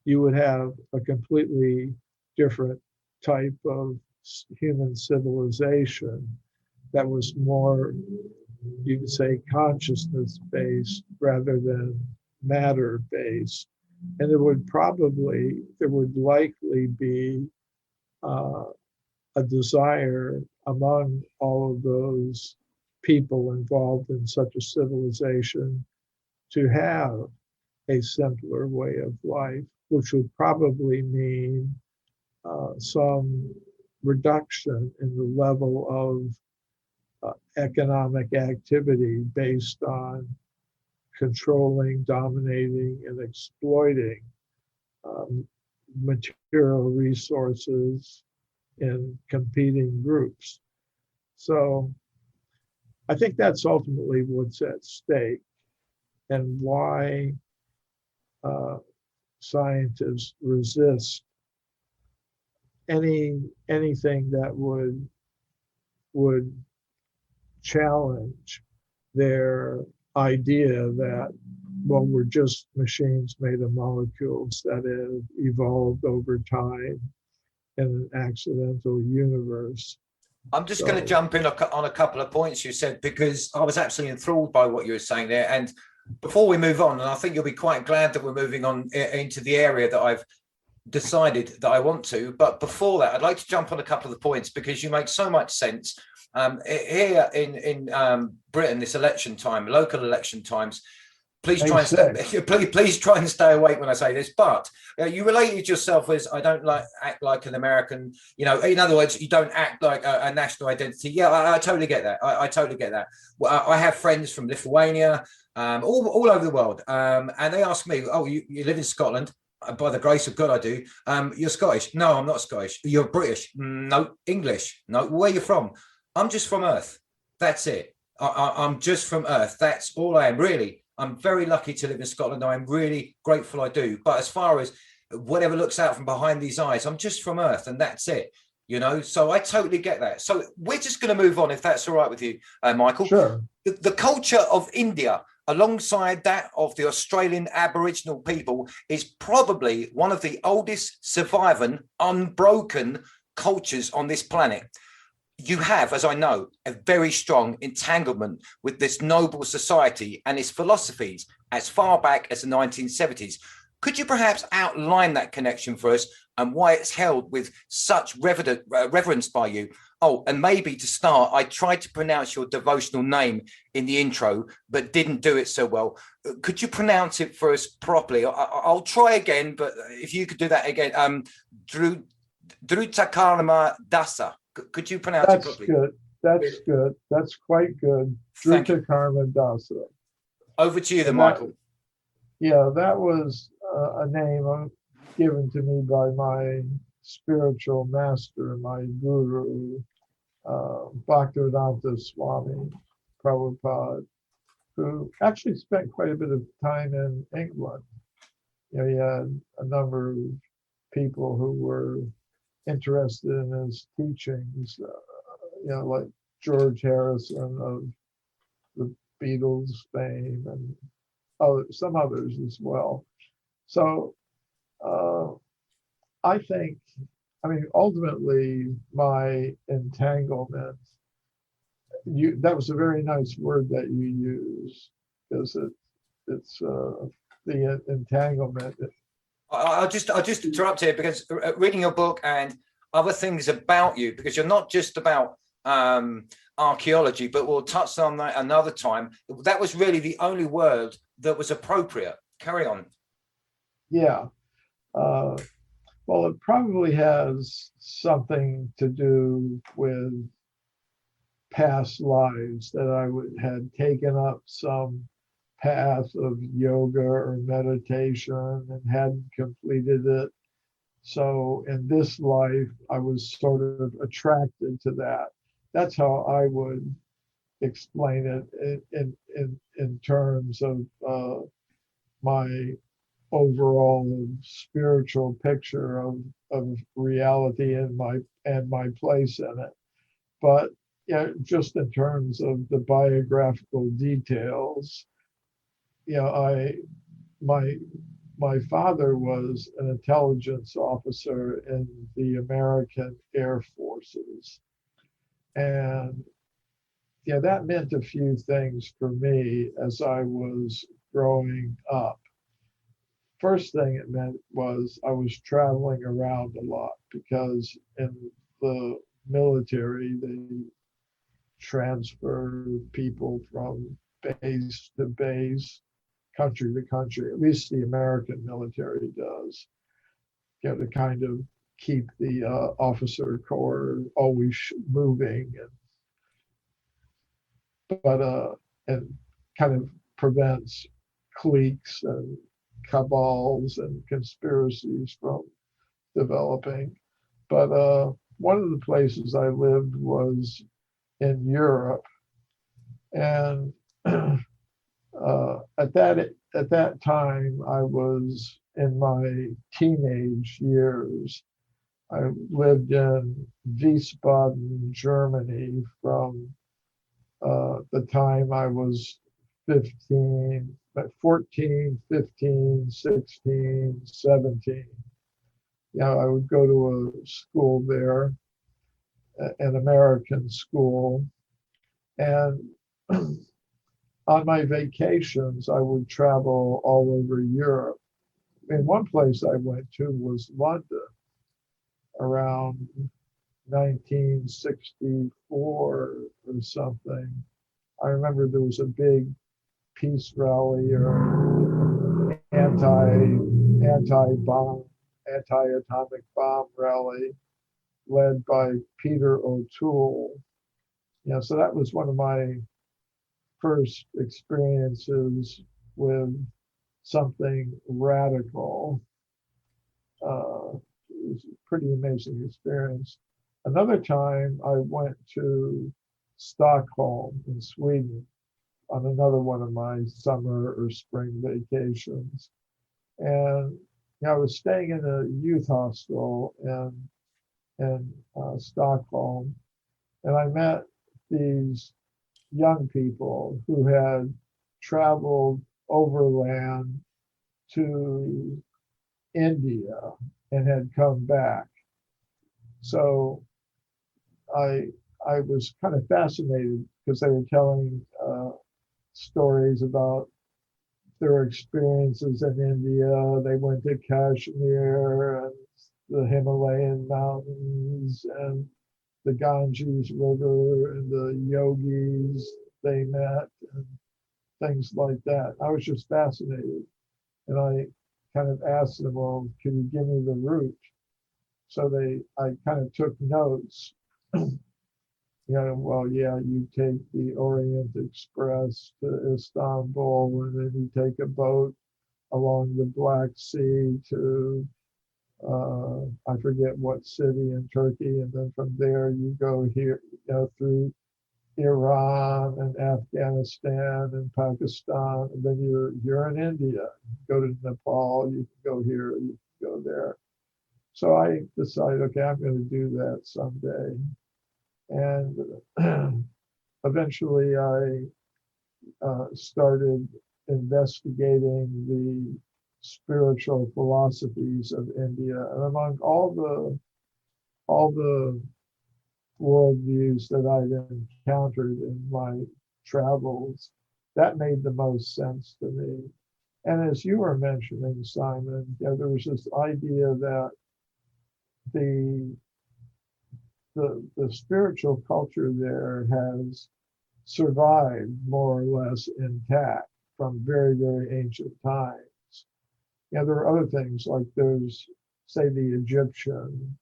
You would have a completely different type of human civilization that was more, you could say, consciousness based rather than matter based. And there would likely be a desire among all of those people involved in such a civilization to have a simpler way of life, which would probably mean some reduction in the level of economic activity based on controlling, dominating, and exploiting material resources in competing groups. So I think that's ultimately what's at stake and why scientists resist anything that would would challenge their idea that, well, we're just machines made of molecules that have evolved over time in an accidental universe. I'm just going to jump in on a couple of points you said, because I was absolutely enthralled by what you were saying there. And before we move on, and I think you'll be quite glad that we're moving on into the area that I've decided that I want to. But before that, I'd like to jump on a couple of the points, because you make so much sense. Here in Britain, this election time, local election times, please try and stay awake when I say this. But you related yourself as, I don't act like an American. In other words, you don't act like a national identity. Yeah, I totally get that. I totally get that. Well, I have friends from Lithuania, all over the world, and they ask me, "Oh, you live in Scotland?" By the grace of God, I do. You're Scottish? No, I'm not Scottish. You're British? No. English? No. Where are you from? I'm just from Earth. That's it. I'm just from Earth. That's all I am, really. I'm very lucky to live in Scotland. I'm really grateful I do. But as far as whatever looks out from behind these eyes, I'm just from Earth, and that's it. So I totally get that. So we're just going to move on, if that's all right with you, Michael. Sure. The culture of India, alongside that of the Australian Aboriginal people, is probably one of the oldest surviving, unbroken cultures on this planet. You have, as I know, a very strong entanglement with this noble society and its philosophies as far back as the 1970s. Could you perhaps outline that connection for us and why it's held with such reverence by you? Oh, and maybe to start, I tried to pronounce your devotional name in the intro, but didn't do it so well. Could you pronounce it for us properly? I'll try again, but if you could do that again. Drutakarma Dasa. Could you pronounce it properly? Good. That's good. That's quite good. Drutakarma Dasa. Over to you then, Michael. Yeah, that was a name given to me by my spiritual master, my guru, Bhaktivedanta Swami Prabhupada, who actually spent quite a bit of time in England. He had a number of people who were interested in his teachings, like George Harrison of the Beatles fame and some others as well. So I think, ultimately my entanglement, that was a very nice word that you use, because it's the entanglement. I'll just interrupt here, because reading your book and other things about you, because you're not just about archaeology, but we'll touch on that another time. That was really the only word that was appropriate. Carry on. Yeah. Well, it probably has something to do with past lives, that I had taken up some path of yoga or meditation and hadn't completed it. So in this life, I was sort of attracted to that. That's how I would explain it in terms of my overall spiritual picture of reality and my place in it. But just in terms of the biographical details, my father was an intelligence officer in the American Air Forces. And that meant a few things for me as I was growing up. First thing it meant was I was traveling around a lot, because in the military, they transfer people from base to base, country to country. At least the American military does, to kind of keep the officer corps always moving, and kind of prevents cliques and cabals and conspiracies from developing. But one of the places I lived was in Europe, and at that time I was in my teenage years. I lived in Wiesbaden, Germany from the time I was 15, 14, 15, 16, 17. I would go to a school there, an American school, and on my vacations, I would travel all over Europe. One place I went to was London around 1964 or something. I remember there was a big peace rally or anti-atomic bomb rally led by Peter O'Toole. So that was one of my first experiences with something radical. It was a pretty amazing experience. Another time I went to Stockholm in Sweden on another one of my summer or spring vacations. And I was staying in a youth hostel in Stockholm, and I met these young people who had traveled overland to India and had come back. So I was kind of fascinated because they were telling stories about their experiences in India. They went to Kashmir and the Himalayan mountains and the Ganges River and the yogis they met and things like that. I was just fascinated. And I kind of asked them, well, can you give me the route? So I kind of took notes. You take the Orient Express to Istanbul, and then you take a boat along the Black Sea to, I forget what city in Turkey, and then from there you go here, through Iran and Afghanistan and Pakistan, and then you're in India. You go to Nepal, you can go here, you can go there. So I decided, okay, I'm going to do that someday. And eventually I started investigating the spiritual philosophies of India. And among all the worldviews that I'd encountered in my travels, that made the most sense to me. And as you were mentioning, Simon, there was this idea that the spiritual culture there has survived more or less intact from very, very ancient times. There are other things like there's, say, the Egyptian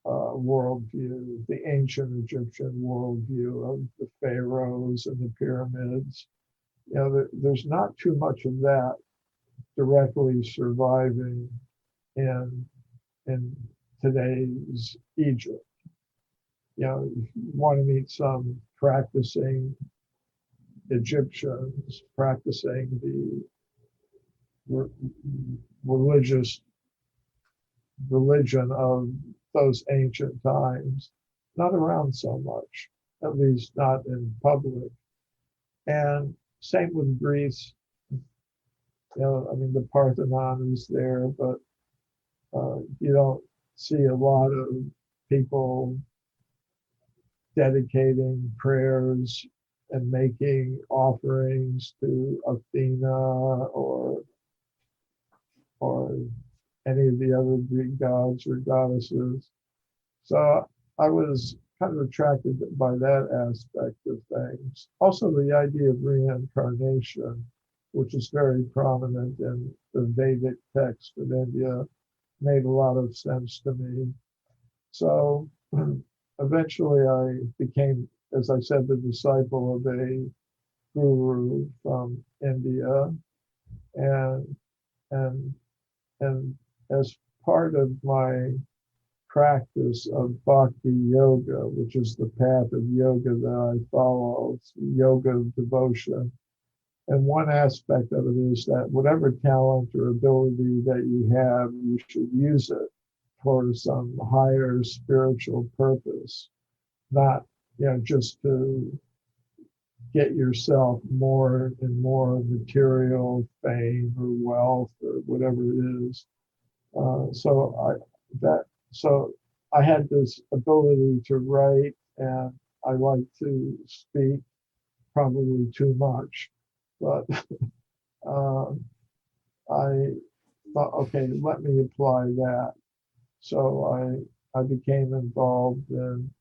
worldview, the ancient Egyptian worldview of the pharaohs and the pyramids. There's not too much of that directly surviving in today's Egypt. You want to meet some practicing Egyptians, practicing the religion of those ancient times, not around so much, at least not in public. And same with Greece. The Parthenon is there, but you don't see a lot of people dedicating prayers and making offerings to Athena or any of the other Greek gods or goddesses. So I was kind of attracted by that aspect of things. Also, the idea of reincarnation, which is very prominent in the Vedic text of India, made a lot of sense to me. So eventually I became, as I said, the disciple of a guru from India. And as part of my practice of bhakti yoga, which is the path of yoga that I follow, it's yoga of devotion. And one aspect of it is that whatever talent or ability that you have, you should use it for some higher spiritual purpose, not just to get yourself more and more material fame or wealth or whatever it is. So I had this ability to write, and I like to speak, probably too much, but I thought, okay, let me apply that. So I became involved in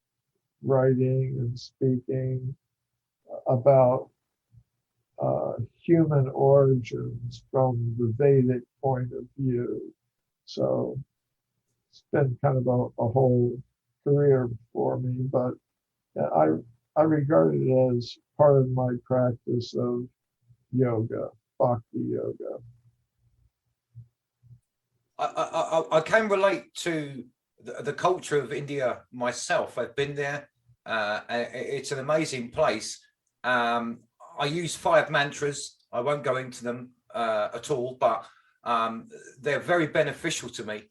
writing and speaking about human origins from the Vedic point of view. So it's been kind of a whole career for me, but I regard it as part of my practice of yoga, bhakti yoga. I can relate to the culture of India myself. I've been there. It's an amazing place. I use 5 mantras. I won't go into them at all, but they're very beneficial to me.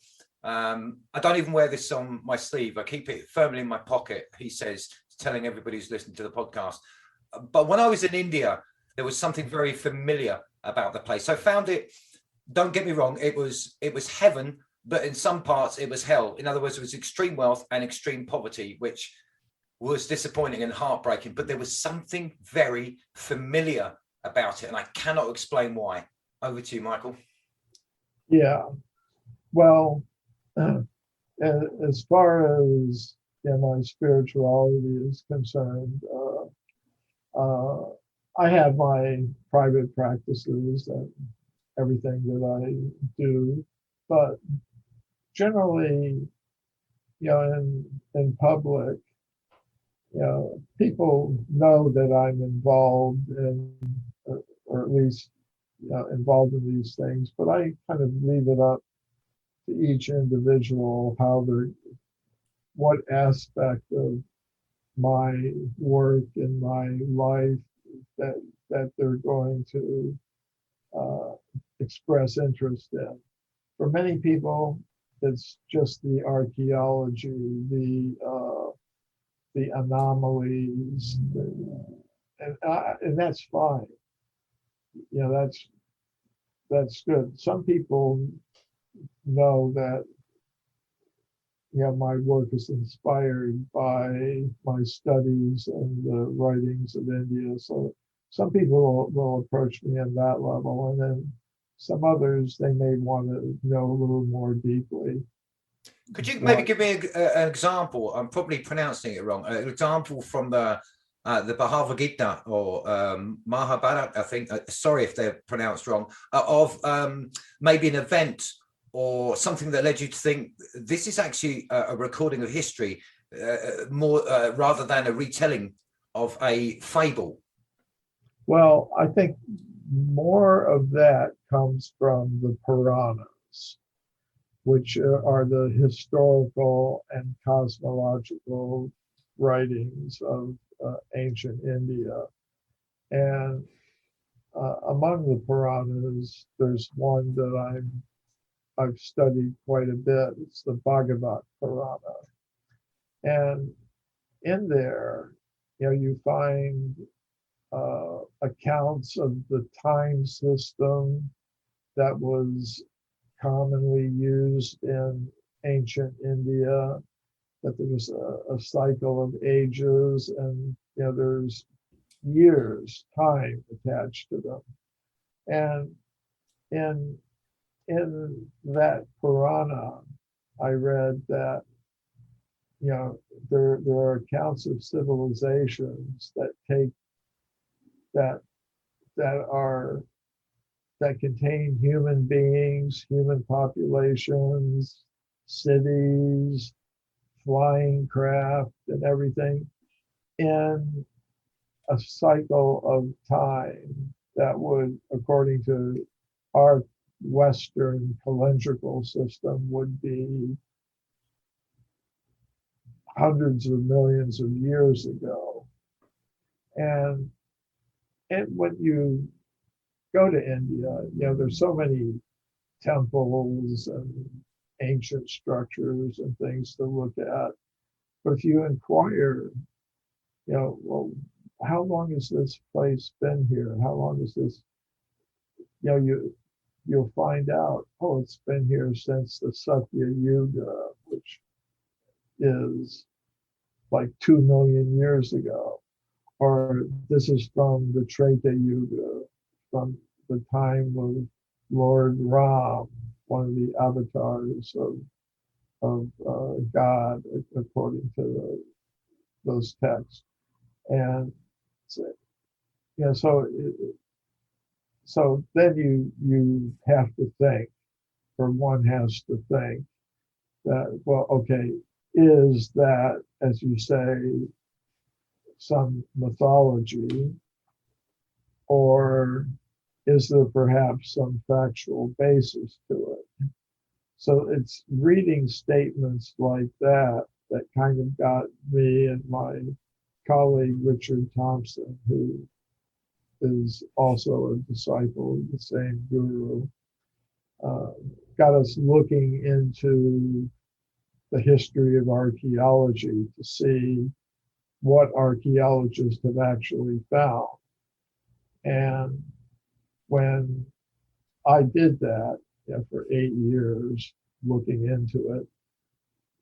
I don't even wear this on my sleeve. I keep it firmly in my pocket, he says, telling everybody who's listening to the podcast. But when I was in India, there was something very familiar about the place. I found it, don't get me wrong, it was heaven, but in some parts it was hell. In other words, it was extreme wealth and extreme poverty, which was disappointing and heartbreaking, but there was something very familiar about it, and I cannot explain why. Over to you, Michael. Yeah, well, as far as my spirituality is concerned, I have my private practices and everything that I do, but generally, in public, people know that I'm involved in, or at least involved in these things, but I kind of leave it up to each individual what aspect of my work in my life that they're going to express interest in. For many people, it's just the archaeology, the anomalies, and that's fine. That's good. Some people know that my work is inspired by my studies and the writings of India. So some people will approach me at that level, and then some others, they may want to know a little more deeply. Could you maybe give me an example? I'm probably pronouncing it wrong. An example from the Bhagavad Gita or Mahabharata, I think. Sorry if they're pronounced wrong. Of maybe an event or something that led you to think this is actually a recording of history, more rather than a retelling of a fable. Well, I think more of that comes from the Puranas, which are the historical and cosmological writings of ancient India. And among the Puranas, there's one that I've studied quite a bit. It's the Bhagavat Purana. And in there, you find accounts of the time system that was commonly used in ancient India, that there's a cycle of ages, and there's years, time attached to them. And in that Purana, I read that there are accounts of civilizations that contain human beings, human populations, cities, flying craft, and everything in a cycle of time that would, according to our Western calendrical system, would be hundreds of millions of years ago. And when you go to India, there's so many temples and ancient structures and things to look at. But if you inquire, well, how long has this place been here? How long is this? You'll find out, oh, it's been here since the Satya Yuga, which is like 2 million years ago. Or this is from the Treta Yuga, from the time of Lord Ram, one of the avatars of God, according to those texts. And so then you have to think, or one has to think that, well, okay, is that, as you say, some mythology, or is there perhaps some factual basis to it? So it's reading statements like that kind of got me and my colleague Richard Thompson, who is also a disciple of the same guru, got us looking into the history of archaeology to see what archaeologists have actually found. And when I did that for 8 years, looking into it,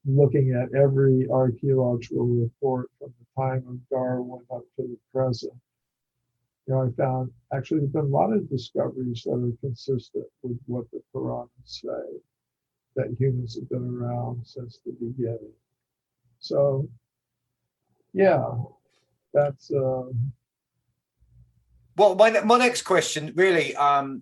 looking at every archaeological report from the time of Darwin up to the present, I found actually there's been a lot of discoveries that are consistent with what the Puranas say, that humans have been around since the beginning. So, yeah, that's. Well, my next question really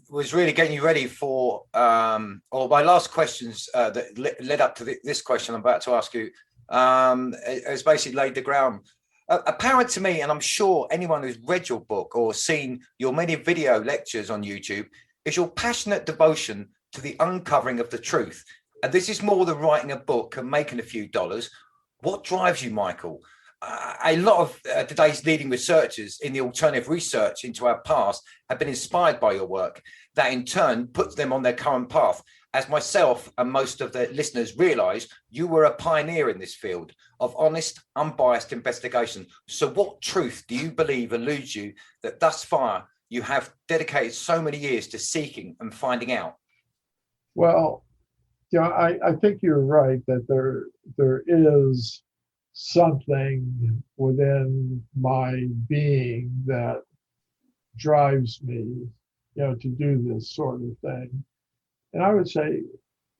was really getting you ready for, or my last questions that led up to this question I'm about to ask you, has basically laid the ground. Apparent to me, and I'm sure anyone who's read your book or seen your many video lectures on YouTube, is your passionate devotion to the uncovering of the truth. And this is more than writing a book and making a few dollars. What drives you, Michael? A lot of today's leading researchers in the alternative research into our past have been inspired by your work, that in turn puts them on their current path. As myself and most of the listeners realize, you were a pioneer in this field of honest, unbiased investigation. So what truth do you believe eludes you that thus far you have dedicated so many years to seeking and finding out? Well, I think you're right that there is something within my being that drives me, to do this sort of thing. And I would say,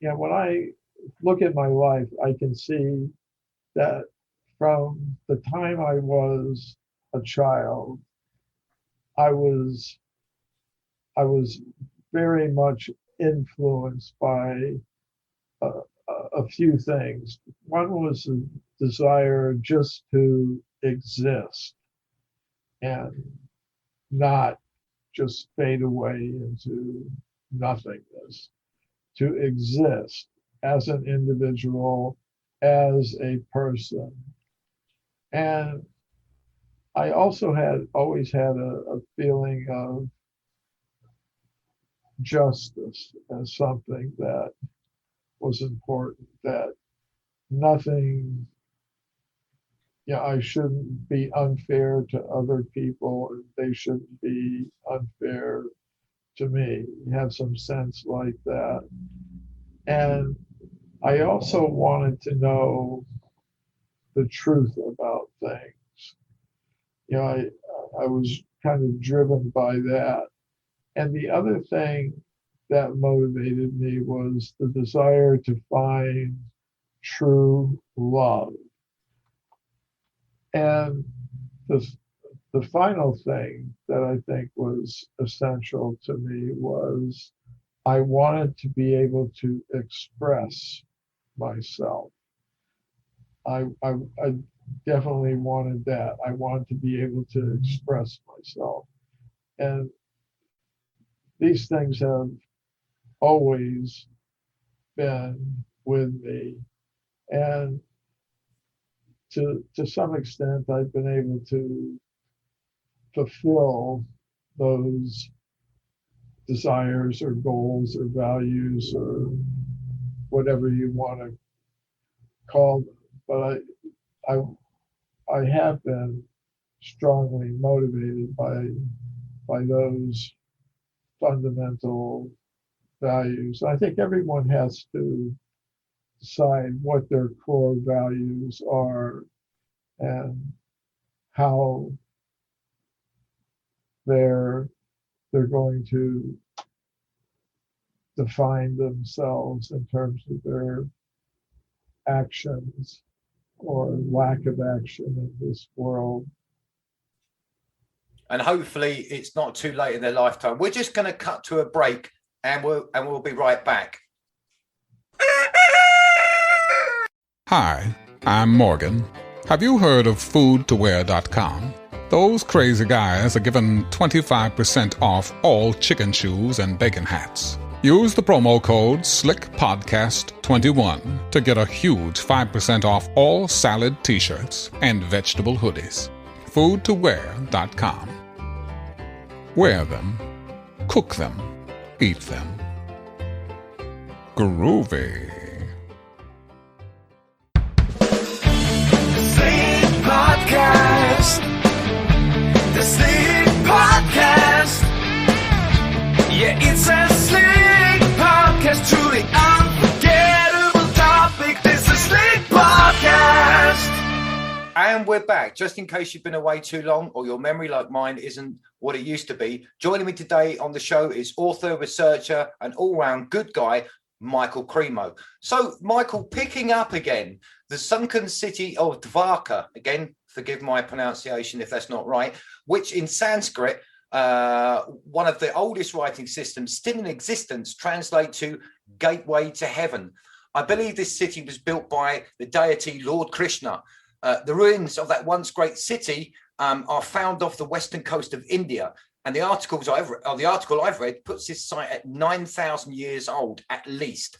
when I look at my life, I can see that from the time I was a child, I was very much influenced by a few things. One was a desire just to exist and not just fade away into nothingness, to exist as an individual, as a person. And I also always had a feeling of justice as something that was important, that nothing, I shouldn't be unfair to other people, and they shouldn't be unfair to me. Have some sense like that. And I also wanted to know the truth about things. I was kind of driven by that. And the other thing that motivated me was the desire to find true love. And the final thing that I think was essential to me was I wanted to be able to express myself. I definitely wanted that. I wanted to be able to express myself. And these things have always been with me. And to some extent, I've been able to fulfill those desires or goals or values or whatever you want to call them. But I have been strongly motivated by those fundamental values. I think everyone has to decide what their core values are and how they're going to define themselves in terms of their actions or lack of action in this world. And hopefully it's not too late in their lifetime. We're just going to cut to a break, and we'll be right back. Hi, I'm Morgan. Have you heard of foodtowear.com? Those crazy guys are giving 25% off all chicken shoes and bacon hats. Use the promo code SlickPodcast21 to get a huge 5% off all salad t-shirts and vegetable hoodies. Foodtowear.com. Wear them, cook them, eat them. Groovy. Slick Podcast. The Slick Podcast. Yeah, it's a Slick Podcast. Truly unforgettable topic. This is Slick Podcast. And we're back. Just in case you've been away too long or your memory, like mine, isn't what it used to be, joining me today on the show is author, researcher, and all-round good guy, Michael Cremo. So, Michael, picking up again, the sunken city of Dvarka, again, forgive my pronunciation if that's not right, which in Sanskrit, one of the oldest writing systems still in existence, translate to gateway to heaven. I believe this city was built by the deity Lord Krishna. The ruins of that once great city are found off the western coast of India, and the article I've read puts this site at 9,000 years old at least.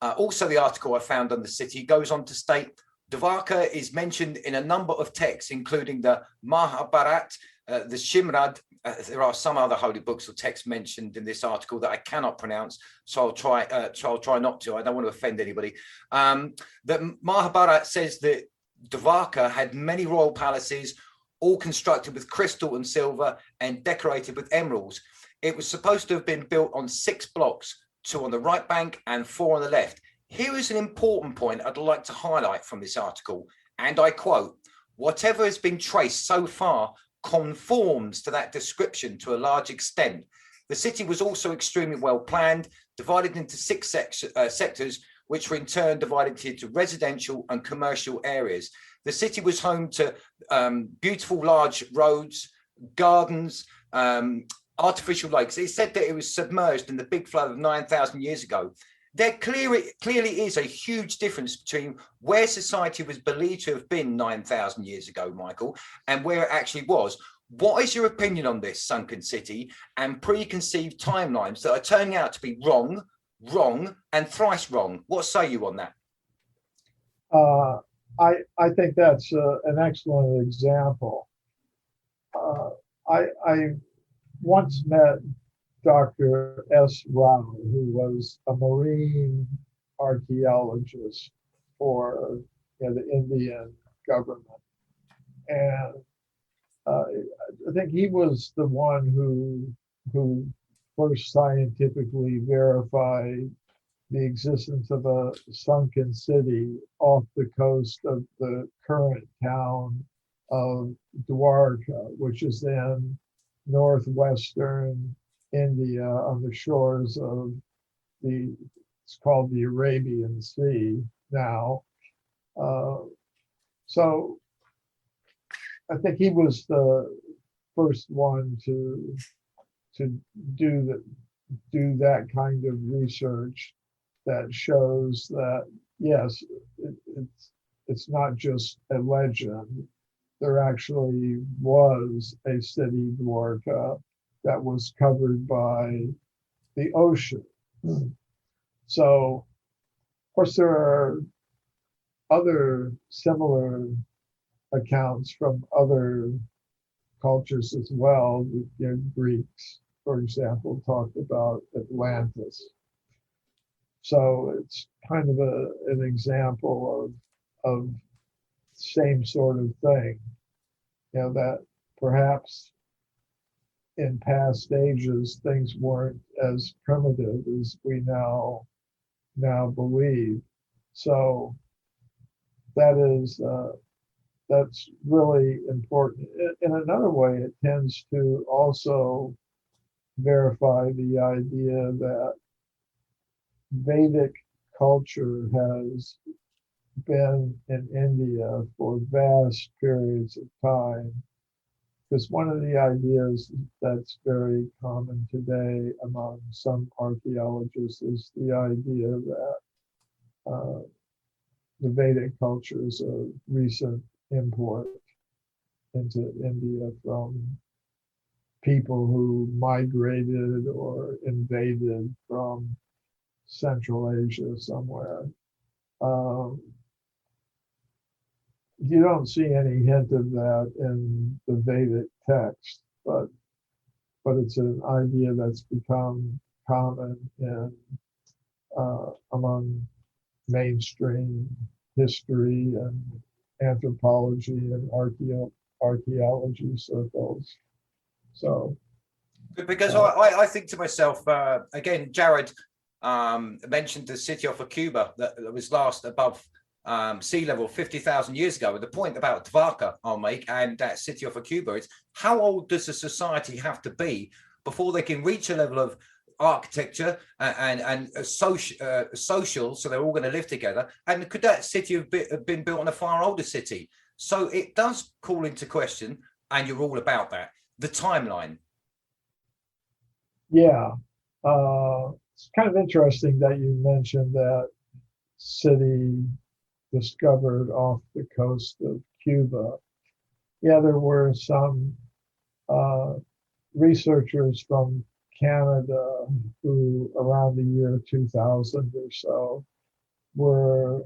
Also, the article I found on the city goes on to state Dvarka is mentioned in a number of texts, including the Mahabharata, the Shrimad. There are some other holy books or texts mentioned in this article that I cannot pronounce, so I'll try not to. I don't want to offend anybody. The Mahabharata says that Dvarka had many royal palaces, all constructed with crystal and silver and decorated with emeralds. It was supposed to have been built on 6 blocks, 2 on the right bank and 4 on the left. Here is an important point I'd like to highlight from this article, and I quote, "Whatever has been traced so far conforms to that description to a large extent. The city was also extremely well planned, divided into 6 sectors, which were in turn divided into residential and commercial areas. The city was home to beautiful large roads, gardens, artificial lakes." It said that it was submerged in the big flood of 9,000 years ago. There clearly is a huge difference between where society was believed to have been 9,000 years ago, Michael, and where it actually was. What is your opinion on this sunken city and preconceived timelines that are turning out to be wrong, and thrice wrong? What say you on that? I think that's an excellent example. I once met Dr. S. Rao, who was a marine archaeologist for the Indian government. And I think he was the one who first scientifically verified the existence of a sunken city off the coast of the current town of Dwarka, which is in northwestern India on the shores of it's called the Arabian Sea now. So I think he was the first one to do that kind of research that shows that, yes, it's not just a legend. There actually was a city, Dwarka, that was covered by the ocean. So, of course, there are other similar accounts from other cultures as well. The Greeks, for example, talked about Atlantis. So it's kind of an example of same sort of thing, that perhaps in past ages things weren't as primitive as we now believe. So that's really important. In another way, it tends to also verify the idea that Vedic culture has been in India for vast periods of time. Because one of the ideas that's very common today among some archaeologists is the idea that the Vedic culture is a recent import into India from people who migrated or invaded from Central Asia somewhere. You don't see any hint of that in the Vedic text, but it's an idea that's become common in among mainstream history and anthropology and archaeology circles. So, because I think to myself, again, Jared mentioned the city of Cuba that was last above sea level 50,000 years ago. The point about Dvarka I'll make, and that city of Cuba, is how old does a society have to be before they can reach a level of architecture and social, so they're all going to live together? And could that city have been built on a far older city? So it does call into question, and you're all about that, the timeline. Yeah, it's kind of interesting that you mentioned that city discovered off the coast of Cuba. Yeah, there were some researchers from Canada who, around the year 2000 or so, were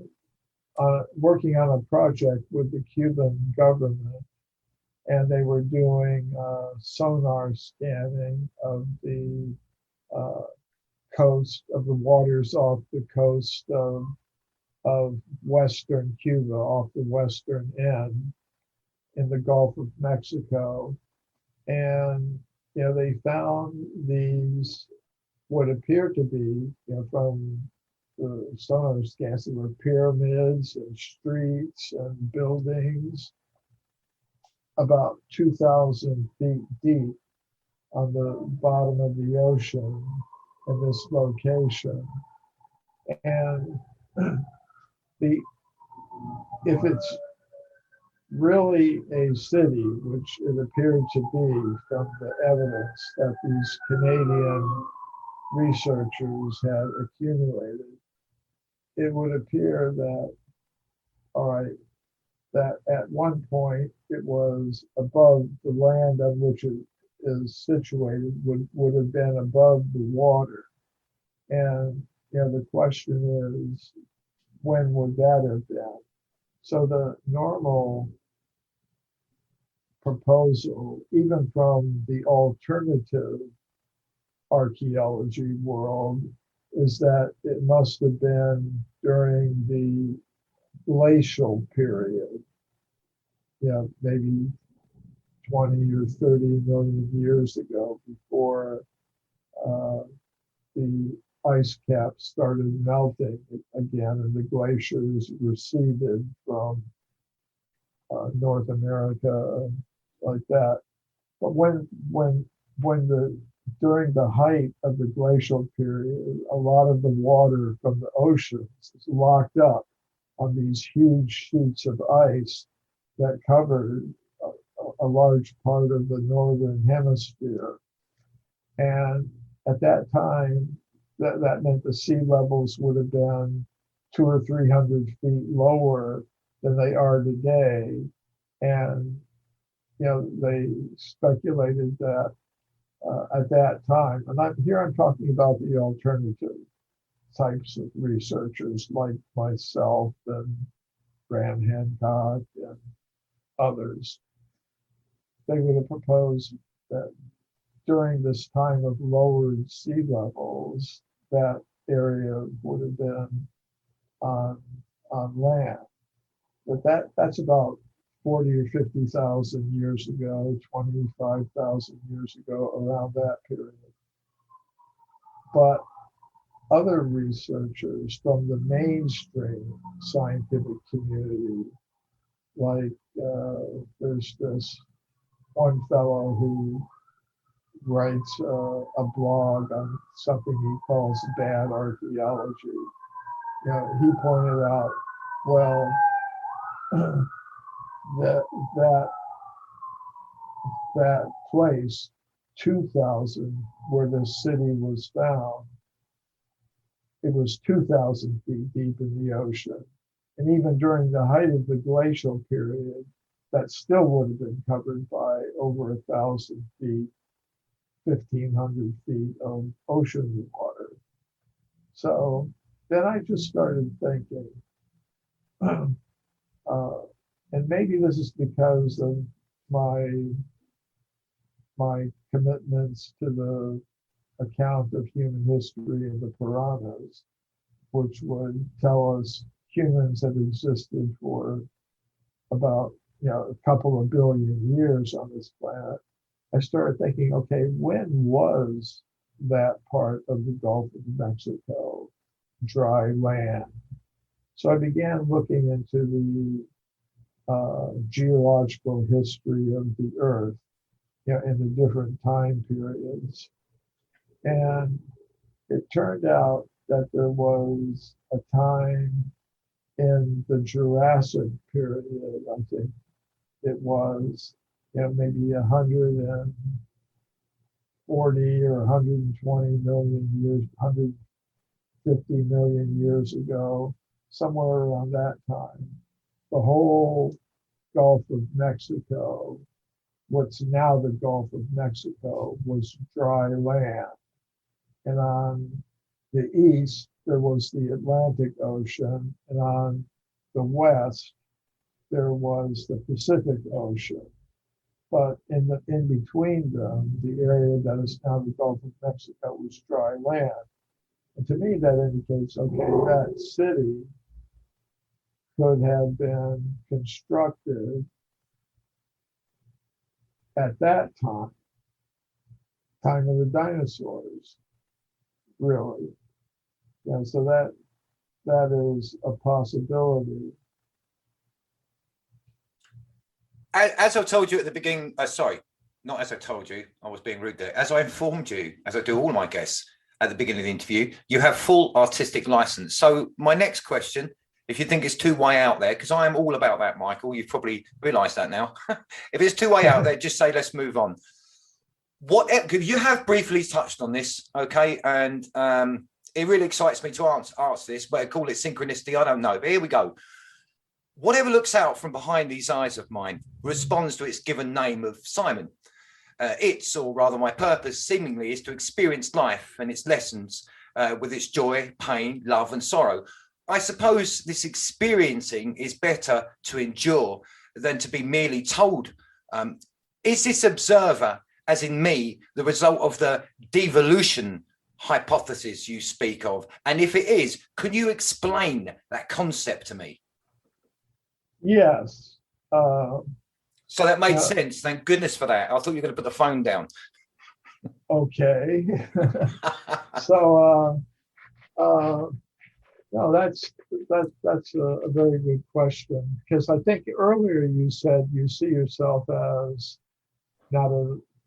working on a project with the Cuban government, and they were doing sonar scanning of the coast, of the waters off the coast of western Cuba, off the western end in the Gulf of Mexico. And they found these, what appeared to be, from the sonar scans, there were pyramids and streets and buildings about 2,000 feet deep on the bottom of the ocean in this location. And if it's really a city, which it appeared to be from the evidence that these Canadian researchers had accumulated, it would appear that, all right, that at one point it was above the land on which it is situated, would have been above the water. And the question is, when would that have been? So the normal proposal, even from the alternative archaeology world, is that it must have been during the glacial period, maybe 20 or 30 million years ago, before the ice caps started melting again and the glaciers receded from North America, like that. But during the height of the glacial period, a lot of the water from the oceans is locked up on these huge sheets of ice that covered a large part of the northern hemisphere. And at that time, that meant the sea levels would have been 200 or 300 feet lower than they are today. And they speculated that at that time, and I'm talking about the alternative types of researchers like myself and Graham Hancock and others. They would have proposed that during this time of lowered sea levels, that area would have been on land. But that's about 40 or 50,000 years ago, 25,000 years ago, around that period. But other researchers from the mainstream scientific community, like there's this one fellow who writes a blog on something he calls bad archaeology. You know, he pointed out, well, that place, 2000, where the city was found, it was 2,000 feet deep in the ocean. And even during the height of the glacial period, that still would have been covered by over 1,000 feet, 1,500 feet of ocean water. So then I just started thinking, and maybe this is because of my commitments to the account of human history in the Puranas, which would tell us humans have existed for about a couple of billion years on this planet. I started thinking, okay, when was that part of the Gulf of Mexico dry land? So I began looking into the geological history of the Earth, in the different time periods. And it turned out that there was a time in the Jurassic period, I think it was, maybe 140 or 120 million years, 150 million years ago, somewhere around that time. The whole Gulf of Mexico, what's now the Gulf of Mexico, was dry land. And on the east, there was the Atlantic Ocean, and on the west, there was the Pacific Ocean. But in between them, the area that is now the Gulf of Mexico was dry land. And to me, that indicates, okay, that city could have been constructed at that time of the dinosaurs, really. And so that is a possibility. As I told you at the beginning, sorry, not as I told you, I was being rude there. As I informed you, as I do all my guests at the beginning of the interview, you have full artistic license. So my next question, if you think it's too way out there, because I am all about that, Michael, you've probably realised that now. If it's too way out there, just say, let's move on. You have briefly touched on this, okay? And it really excites me to answer this, but I call it synchronicity, I don't know, but here we go. Whatever looks out from behind these eyes of mine responds to its given name of Simon. Or rather my purpose seemingly is to experience life and its lessons with its joy, pain, love and sorrow. I suppose this experiencing is better to endure than to be merely told. Is this observer, as in me, the result of the devolution hypothesis you speak of? And if it is, could you explain that concept to me? Yes. So that made sense. Thank goodness for that. I thought you were going to put the phone down. Okay. So, no, that's a very good question, because I think earlier you said you see yourself as not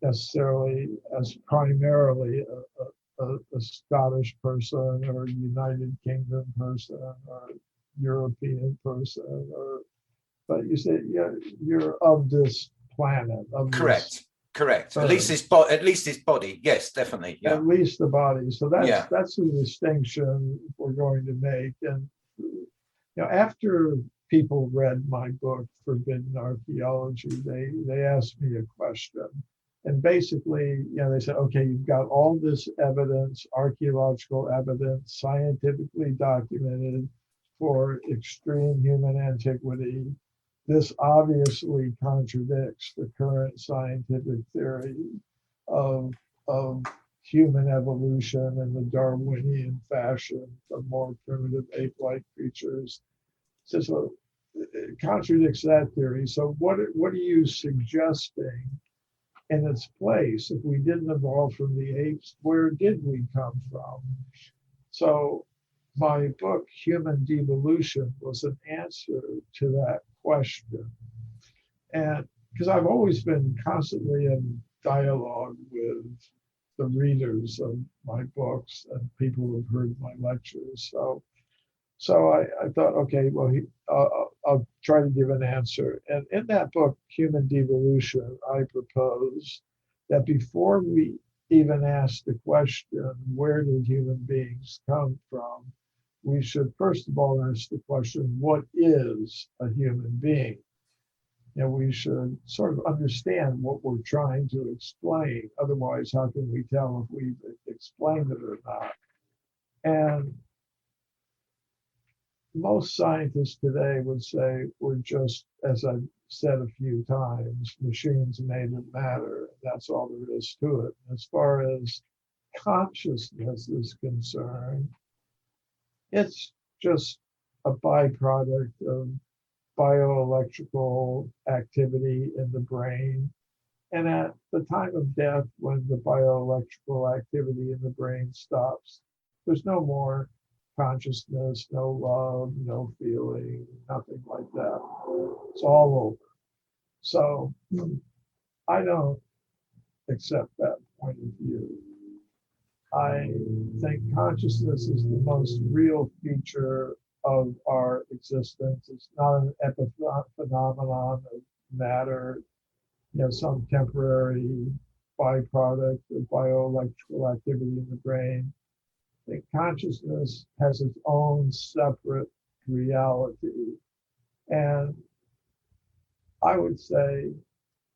necessarily as primarily a Scottish person or a United Kingdom person or European person, but you say you're of this planet. Correct. At least this body. Yes, definitely. Yeah. At least the body. So that's the distinction we're going to make. And after people read my book, Forbidden Archaeology, they asked me a question. And basically, they said, okay, you've got all this evidence, archaeological evidence, scientifically documented for extreme human antiquity. This obviously contradicts the current scientific theory of human evolution in the Darwinian fashion from more primitive ape-like creatures. So it contradicts that theory. So what are you suggesting in its place? If we didn't evolve from the apes, where did we come from? So my book, Human Devolution, was an answer to that question. And because I've always been constantly in dialogue with the readers of my books and people who've heard my lectures. So I thought, okay, well, I'll try to give an answer. And in that book, Human Devolution, I propose that before we even ask the question, where did human beings come from, we should first of all ask the question, what is a human being? And we should sort of understand what we're trying to explain. Otherwise, how can we tell if we've explained it or not? And most scientists today would say we're just, as I've said a few times, machines made of matter. That's all there is to it. As far as consciousness is concerned, it's just a byproduct of bioelectrical activity in the brain. And at the time of death, when the bioelectrical activity in the brain stops, there's no more consciousness, no love, no feeling, nothing like that. It's all over. So I don't accept that point of view. I think consciousness is the most real feature of our existence. It's not an epiphenomenon of matter, some temporary byproduct of bioelectrical activity in the brain. I think consciousness has its own separate reality. And I would say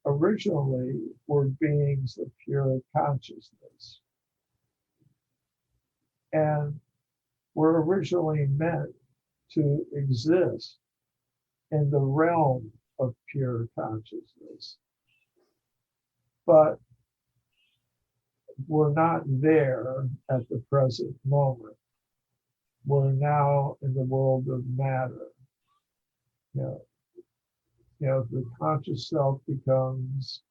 originally we're beings of pure consciousness. And were originally meant to exist in the realm of pure consciousness. But we're not there at the present moment. We're now in the world of matter. The conscious self becomes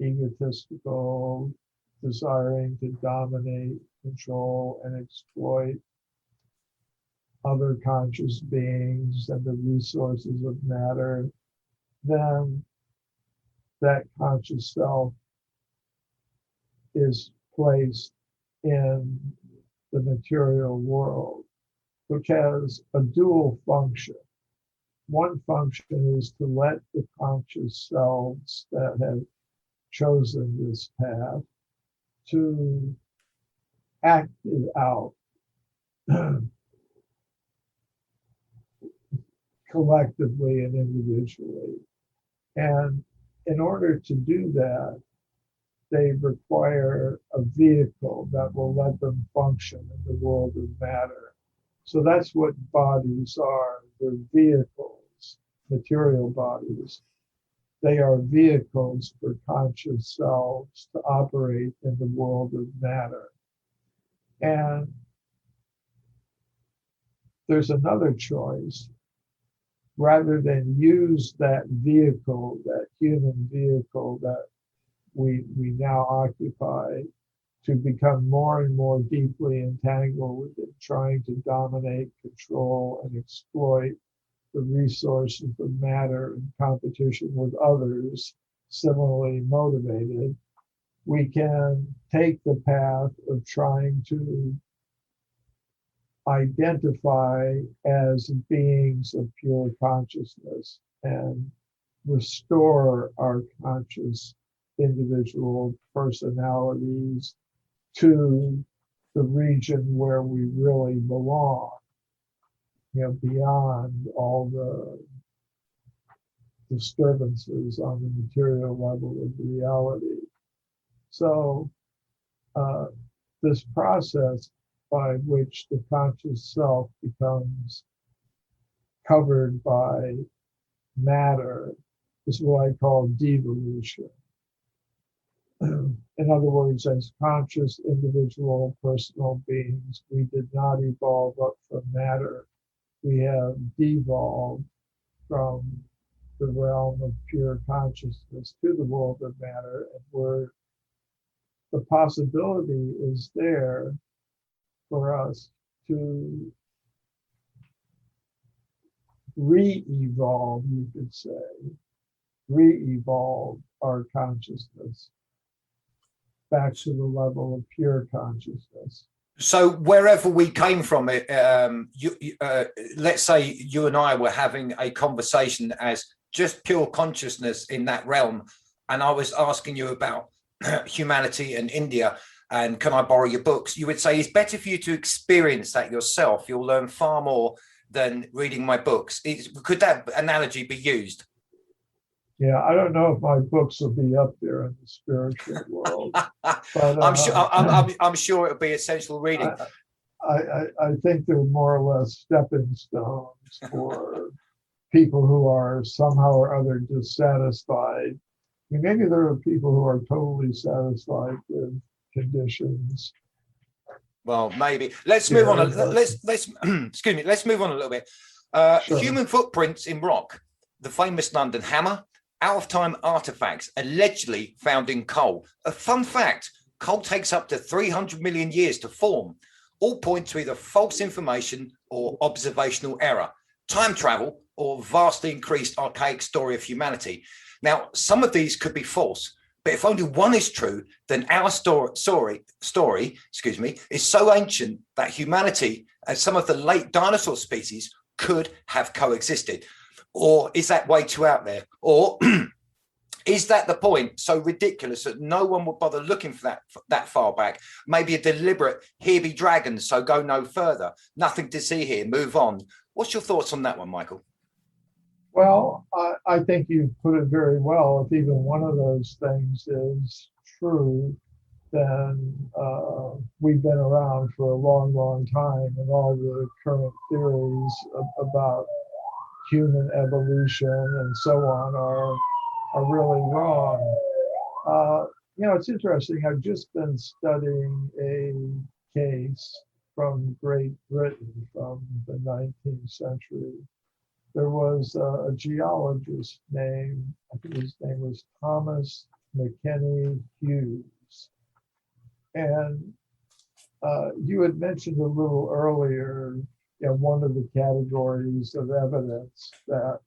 egotistical, desiring to dominate, control, and exploit other conscious beings and the resources of matter, then that conscious self is placed in the material world, which has a dual function. One function is to let the conscious selves that have chosen this path to act it out collectively and individually. And in order to do that, they require a vehicle that will let them function in the world of matter. So that's what bodies are. They're vehicles, material bodies. They are vehicles for conscious selves to operate in the world of matter. And there's another choice. Rather than use that vehicle, that human vehicle that we now occupy, to become more and more deeply entangled with it, trying to dominate, control, and exploit the resources of matter in competition with others similarly motivated, we can take the path of trying to identify as beings of pure consciousness and restore our conscious individual personalities to the region where we really belong, beyond all the disturbances on the material level of reality. So this process by which the conscious self becomes covered by matter is what I call devolution. In other words, as conscious individual personal beings, we did not evolve up from matter. We have devolved from the realm of pure consciousness to the world of matter, and where the possibility is there for us to re-evolve, you could say, re-evolve our consciousness back to the level of pure consciousness. So wherever we came from, let's say you and I were having a conversation as just pure consciousness in that realm, and I was asking you about humanity and India, and can I borrow your books? You would say it's better for you to experience that yourself. You'll learn far more than reading my books. Could that analogy be used? Yeah, I don't know if my books will be up there in the spiritual world, but I'm sure it'll be essential reading. I think they're more or less stepping stones for people who are somehow or other dissatisfied. I mean, maybe there are people who are totally satisfied with conditions. Well, maybe. Let's move on. Let's excuse me. Let's move on a little bit. Sure. Human footprints in rock. The famous London hammer. Out-of-time artifacts allegedly found in coal. A fun fact: coal takes up to 300 million years to form. All point to either false information or observational error, time travel, or vastly increased archaic story of humanity. Now, some of these could be false, but if only one is true, then our story, is so ancient that humanity and some of the late dinosaur species could have coexisted. Or is that way too out there? Or is that the point so ridiculous that no one would bother looking for that far back? Maybe a deliberate, here be dragons, so go no further. Nothing to see here, move on. What's your thoughts on that one, Michael? Well, I think you put it very well. If even one of those things is true, then we've been around for a long, long time, and all the current theories about human evolution and so on are really wrong. It's interesting. I've just been studying a case from Great Britain from the 19th century. There was a geologist named, I think his name was Thomas McKenney Hughes. And you had mentioned a little earlier, one of the categories of evidence that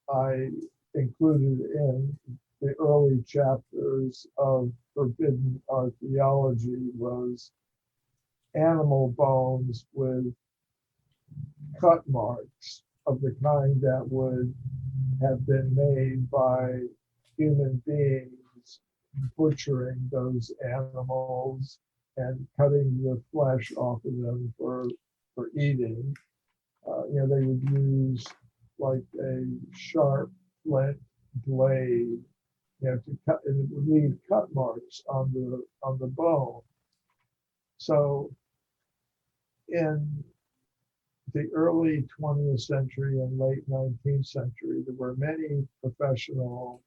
I included in the early chapters of Forbidden Archaeology was animal bones with cut marks of the kind that would have been made by human beings butchering those animals and cutting the flesh off of them for eating. They would use like a sharp flint blade, to cut, and it would leave cut marks on the bone. So in the early 20th century and late 19th century, there were many professional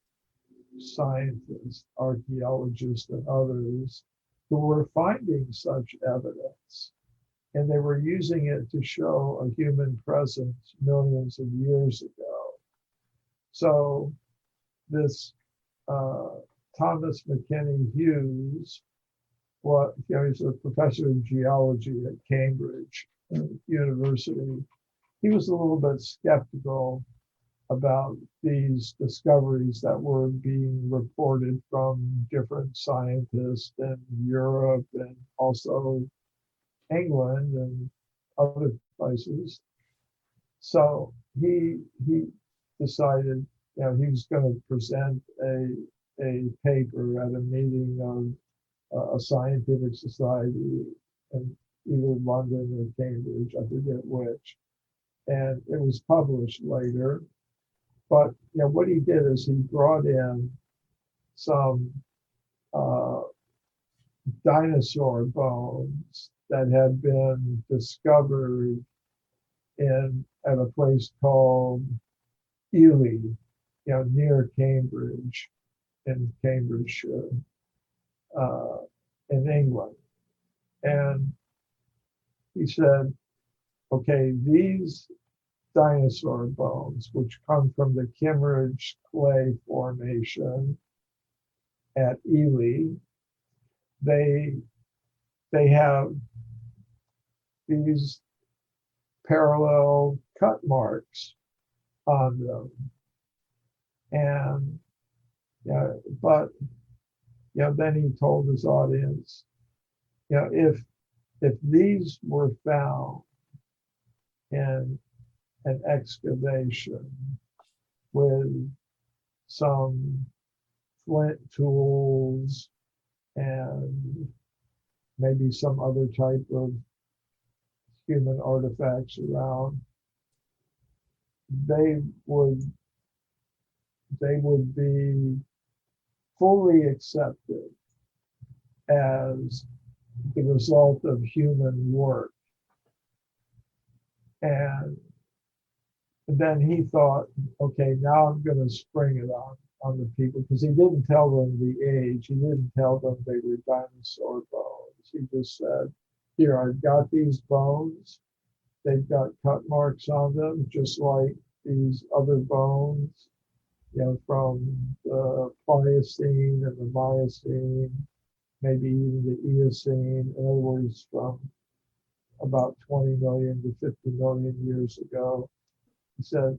scientists, archaeologists, and others who were finding such evidence. And they were using it to show a human presence millions of years ago. So this Thomas McKenney Hughes, he's a professor of geology at Cambridge University. He was a little bit skeptical about these discoveries that were being reported from different scientists in Europe and also England and other places. So he decided, he was going to present a paper at a meeting of a scientific society in either London or Cambridge, I forget which. And it was published later. But what he did is he brought in some dinosaur bones that had been discovered at a place called Ely, near Cambridge in Cambridgeshire. in England. And he said, okay, these dinosaur bones, which come from the Kimmeridge Clay Formation at Ely, they have these parallel cut marks on them. And but then he told his audience, if these were found in an excavation with some flint tools and maybe some other type of human artifacts around, they would be fully accepted as the result of human work. And then he thought, okay, now I'm going to spring it on the people, because he didn't tell them the age. He didn't tell them they were dinosaur bones. He just said, here, I've got these bones. They've got cut marks on them, just like these other bones, from the Pliocene and the Miocene, maybe even the Eocene, in other words, from about 20 million to 50 million years ago. He said,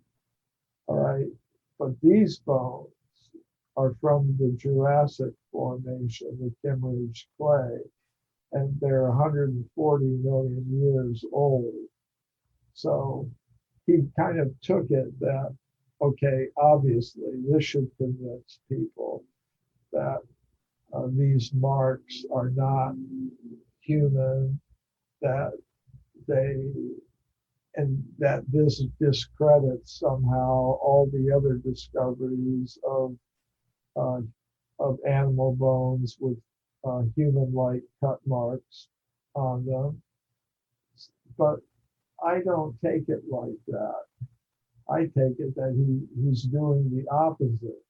all right, but these bones are from the Jurassic Formation, the Kimmeridge Clay, and they're 140 million years old. So he kind of took it that, okay, obviously this should convince people that these marks are not human, that this discredits somehow all the other discoveries of animal bones with human-like cut marks on them. But I don't take it like that. I take it that he's doing the opposite.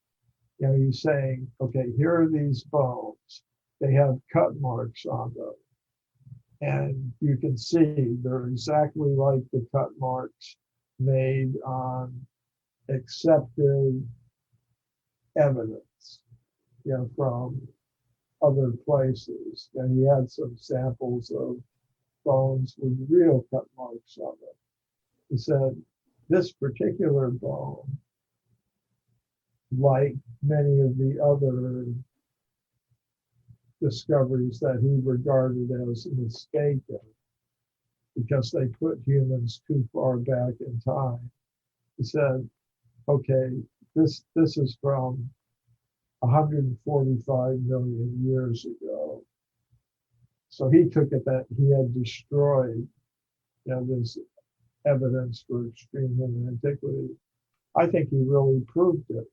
He's saying, okay, here are these bones. They have cut marks on them. And you can see they're exactly like the cut marks made on accepted evidence, from other places. And he had some samples of bones with real cut marks on them. He said, this particular bone, like many of the other discoveries that he regarded as mistaken because they put humans too far back in time, he said, okay, this is from 145 million years ago. So he took it that he had destroyed this evidence for extreme human antiquity. I think he really proved it.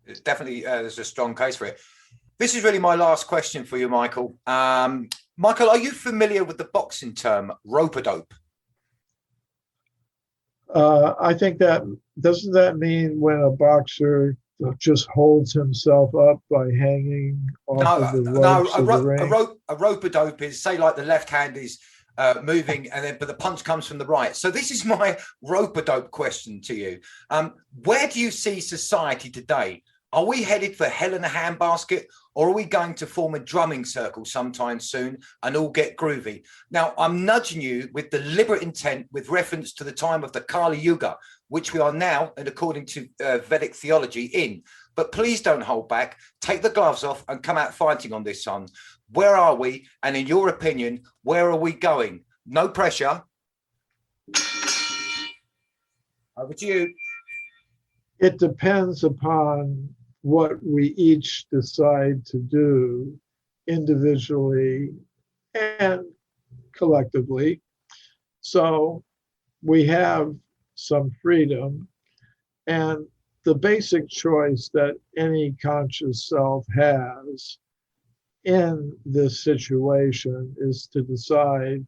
It's definitely, there's a strong case for it. This is really my last question for you, Michael. Michael, are you familiar with the boxing term rope-a-dope? I think doesn't that mean when a boxer just holds himself up by hanging off of the ropes of the ring? A rope-a-dope is, say, like the left hand is moving, but the punch comes from the right. So this is my rope-a-dope question to you. Where do you see society today? Are we headed for hell in a handbasket, or are we going to form a drumming circle sometime soon and all get groovy? Now, I'm nudging you with deliberate intent with reference to the time of the Kali Yuga, which we are now, and according to Vedic theology, in. But please don't hold back. Take the gloves off and come out fighting on this, son. Where are we? And in your opinion, where are we going? No pressure. Over to you. It depends upon what we each decide to do individually and collectively. So we have some freedom, and the basic choice that any conscious self has in this situation is to decide,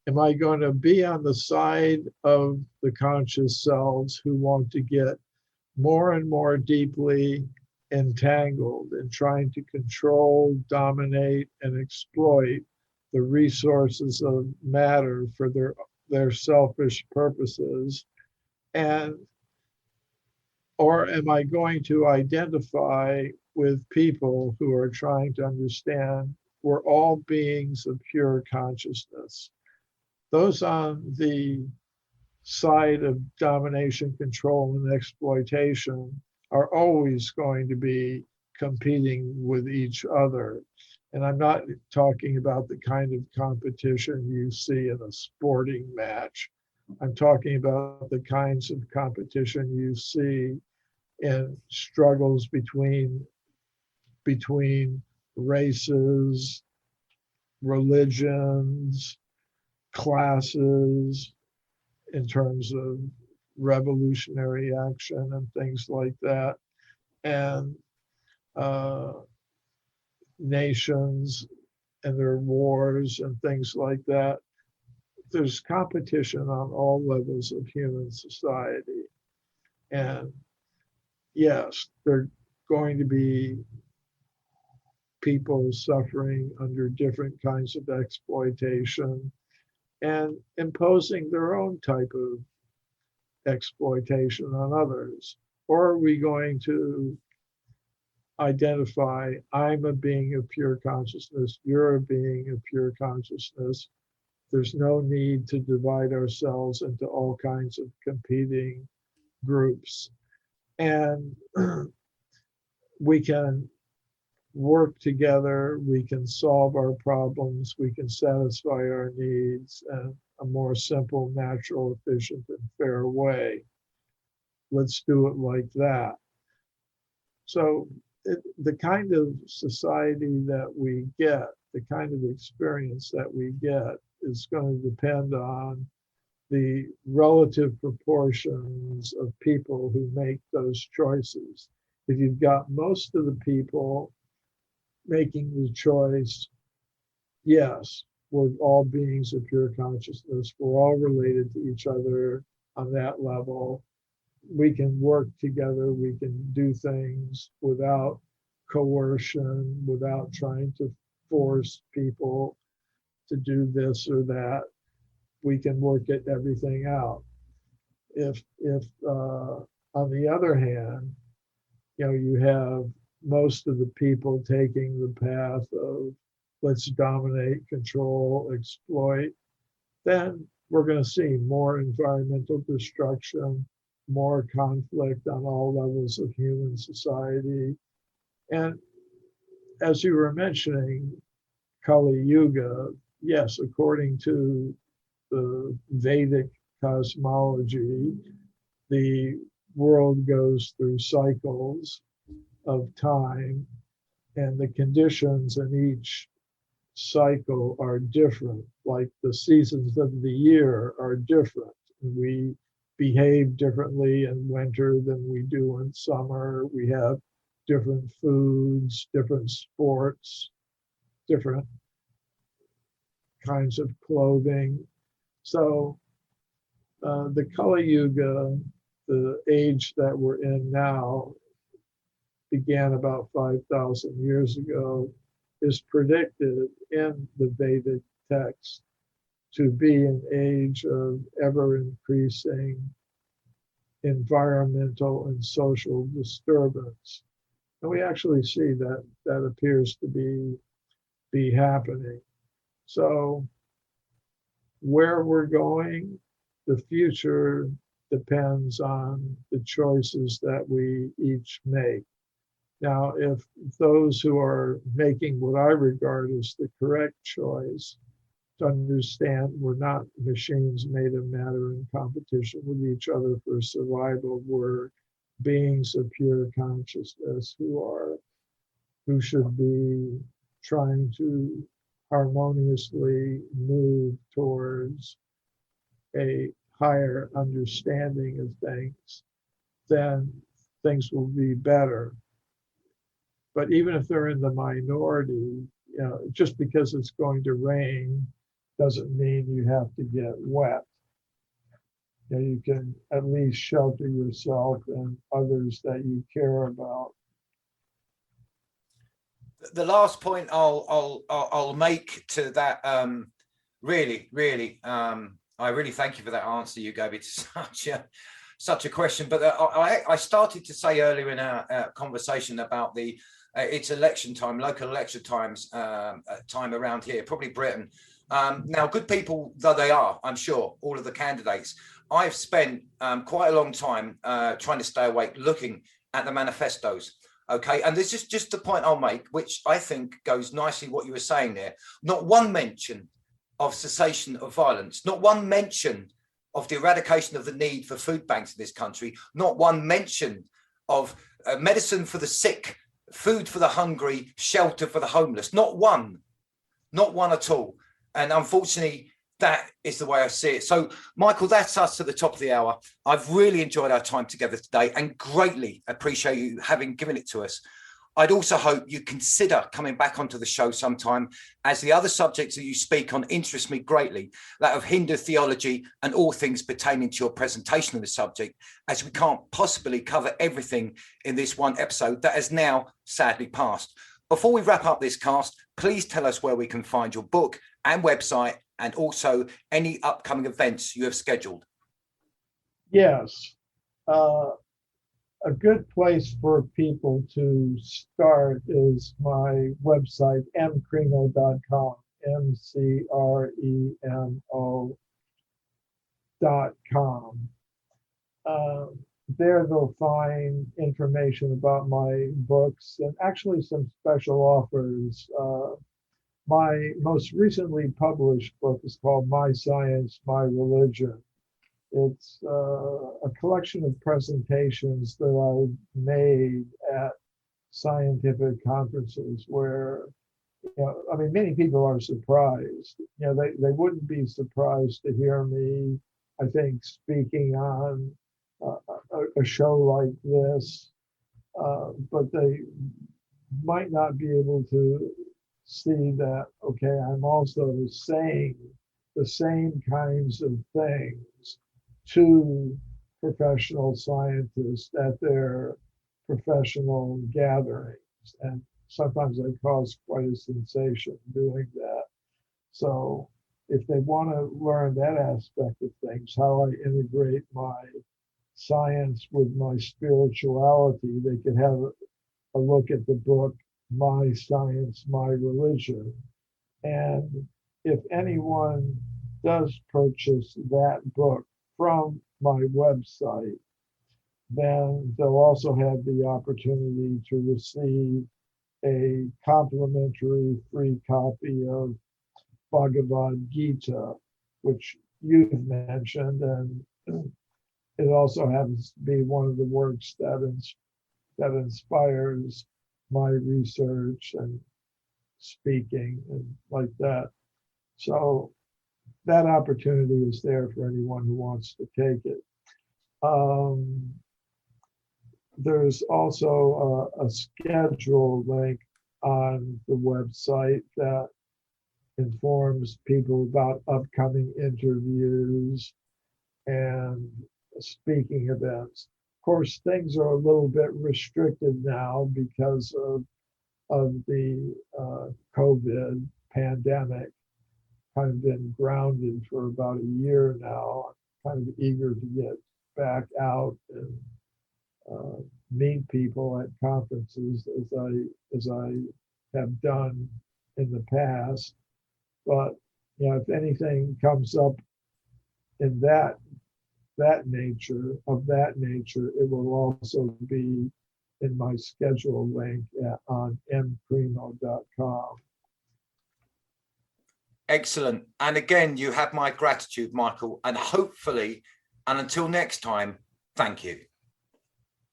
am I going to be on the side of the conscious selves who want to get more and more deeply entangled in trying to control, dominate, and exploit the resources of matter for their selfish purposes? And or am I going to identify with people who are trying to understand we're all beings of pure consciousness? Those on the side of domination, control, and exploitation are always going to be competing with each other. And I'm not talking about the kind of competition you see in a sporting match. I'm talking about the kinds of competition you see in struggles between races, religions, classes, in terms of revolutionary action and things like that, and nations and their wars and things like that. There's competition on all levels of human society. And yes, there are going to be people suffering under different kinds of exploitation and imposing their own type of exploitation on others? Or are we going to identify, I'm a being of pure consciousness, you're a being of pure consciousness. There's no need to divide ourselves into all kinds of competing groups. And we can work together, we can solve our problems, we can satisfy our needs in a more simple, natural, efficient, and fair way. Let's do it like that. So the kind of society that we get, the kind of experience that we get is going to depend on the relative proportions of people who make those choices. If you've got most of the people making the choice, yes, we're all beings of pure consciousness, we're all related to each other on that level, we can work together, we can do things without coercion, without trying to force people to do this or that. We can work at everything out. If on the other hand, you have most of the people taking the path of let's dominate, control, exploit, then we're going to see more environmental destruction, more conflict on all levels of human society. And as you were mentioning, Kali Yuga, yes, according to the Vedic cosmology, the world goes through cycles of time, and the conditions in each cycle are different. Like the seasons of the year are different. We behave differently in winter than we do in summer. We have different foods, different sports, different kinds of clothing. So the Kali Yuga, the age that we're in now, began about 5,000 years ago, is predicted in the Vedic text to be an age of ever increasing environmental and social disturbance. And we actually see that that appears to be happening. So where we're going, the future depends on the choices that we each make. Now, if those who are making what I regard as the correct choice to understand we're not machines made of matter in competition with each other for survival, we're beings of pure consciousness who should be trying to harmoniously move towards a higher understanding of things, then things will be better. But even if they're in the minority, just because it's going to rain doesn't mean you have to get wet. You can at least shelter yourself and others that you care about. The last point I'll make to that, really, I really thank you for that answer you gave. It's such a question. But I started to say earlier in our conversation about it's election time, local election times, time around here, probably Britain. Now, good people though they are, I'm sure, all of the candidates, I've spent quite a long time trying to stay awake, looking at the manifestos. Okay, and this is just the point I'll make, which I think goes nicely what you were saying there. Not one mention of cessation of violence, not one mention of the eradication of the need for food banks in this country, not one mention of medicine for the sick, food for the hungry, shelter for the homeless, not one at all. And unfortunately, that is the way I see it. So, Michael, that's us at the top of the hour. I've really enjoyed our time together today and greatly appreciate you having given it to us. I'd also hope you consider coming back onto the show sometime, as the other subjects that you speak on interest me greatly, that of Hindu theology and all things pertaining to your presentation of the subject, as we can't possibly cover everything in this one episode that has now sadly passed. Before we wrap up this cast, please tell us where we can find your book and website, and also any upcoming events you have scheduled. Yes. A good place for people to start is my website, mcremo.com, mcremo.com. There they'll find information about my books and actually some special offers. My most recently published book is called My Science, My Religion. It's a collection of presentations that I've made at scientific conferences where, many people are surprised. They wouldn't be surprised to hear me, I think, speaking on a show like this, but they might not be able to see that, okay, I'm also saying the same kinds of things to professional scientists at their professional gatherings. And sometimes I cause quite a sensation doing that. So if they want to learn that aspect of things, how I integrate my science with my spirituality, they could have a look at the book, My Science, My Religion. And if anyone does purchase that book from my website, then they'll also have the opportunity to receive a complimentary free copy of Bhagavad Gita, which you've mentioned, and it also happens to be one of the works that inspires my research and speaking and like that. So that opportunity is there for anyone who wants to take it. There's also a schedule link on the website that informs people about upcoming interviews and speaking events. Of course, things are a little bit restricted now because of the COVID pandemic. Kind of been grounded for about a year now. I'm kind of eager to get back out and meet people at conferences as I have done in the past. But if anything comes up in that nature, it will also be in my schedule link on mcremo.com. Excellent. And again, you have my gratitude, Michael, and hopefully, and until next time, thank you.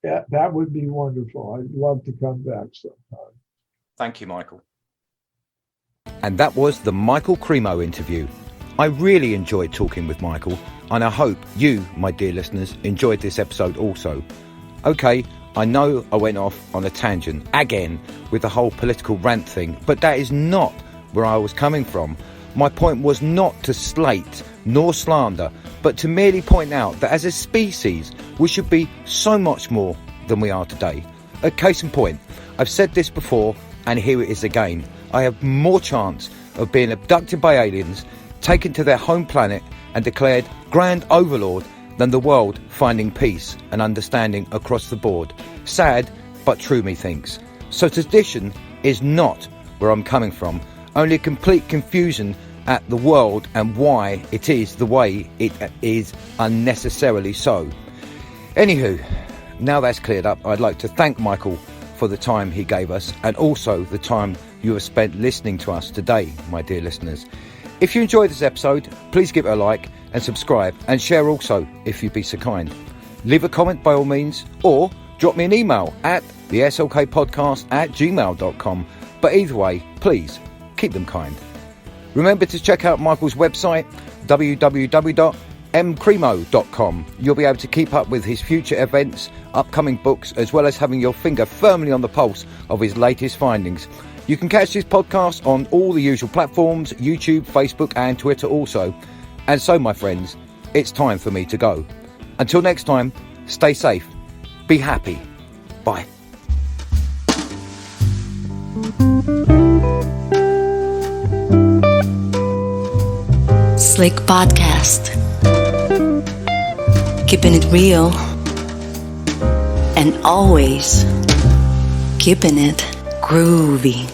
Yeah, that would be wonderful. I'd love to come back sometime. Thank you, Michael. And that was the Michael Cremo interview. I really enjoyed talking with Michael, and I hope you, my dear listeners, enjoyed this episode also. Okay, I know I went off on a tangent again with the whole political rant thing, but that is not where I was coming from. My point was not to slate nor slander, but to merely point out that as a species, we should be so much more than we are today. A case in point, I've said this before, and here it is again. I have more chance of being abducted by aliens, taken to their home planet and declared grand overlord than the world finding peace and understanding across the board. Sad, but true, methinks. So tradition is not where I'm coming from, only a complete confusion at the world and why it is the way it is unnecessarily so. Anywho, now that's cleared up, I'd like to thank Michael for the time he gave us and also the time you have spent listening to us today, my dear listeners. If you enjoyed this episode, please give it a like and subscribe and share also if you'd be so kind. Leave a comment by all means or drop me an email at theslkpodcast@gmail.com. But either way, please keep them kind. Remember to check out Michael's website, www.mcremo.com. You'll be able to keep up with his future events, upcoming books, as well as having your finger firmly on the pulse of his latest findings. You can catch this podcast on all the usual platforms, YouTube, Facebook and Twitter also. And so, my friends, it's time for me to go. Until next time, stay safe, be happy. Bye. Slick Podcast. Keeping it real and always keeping it groovy.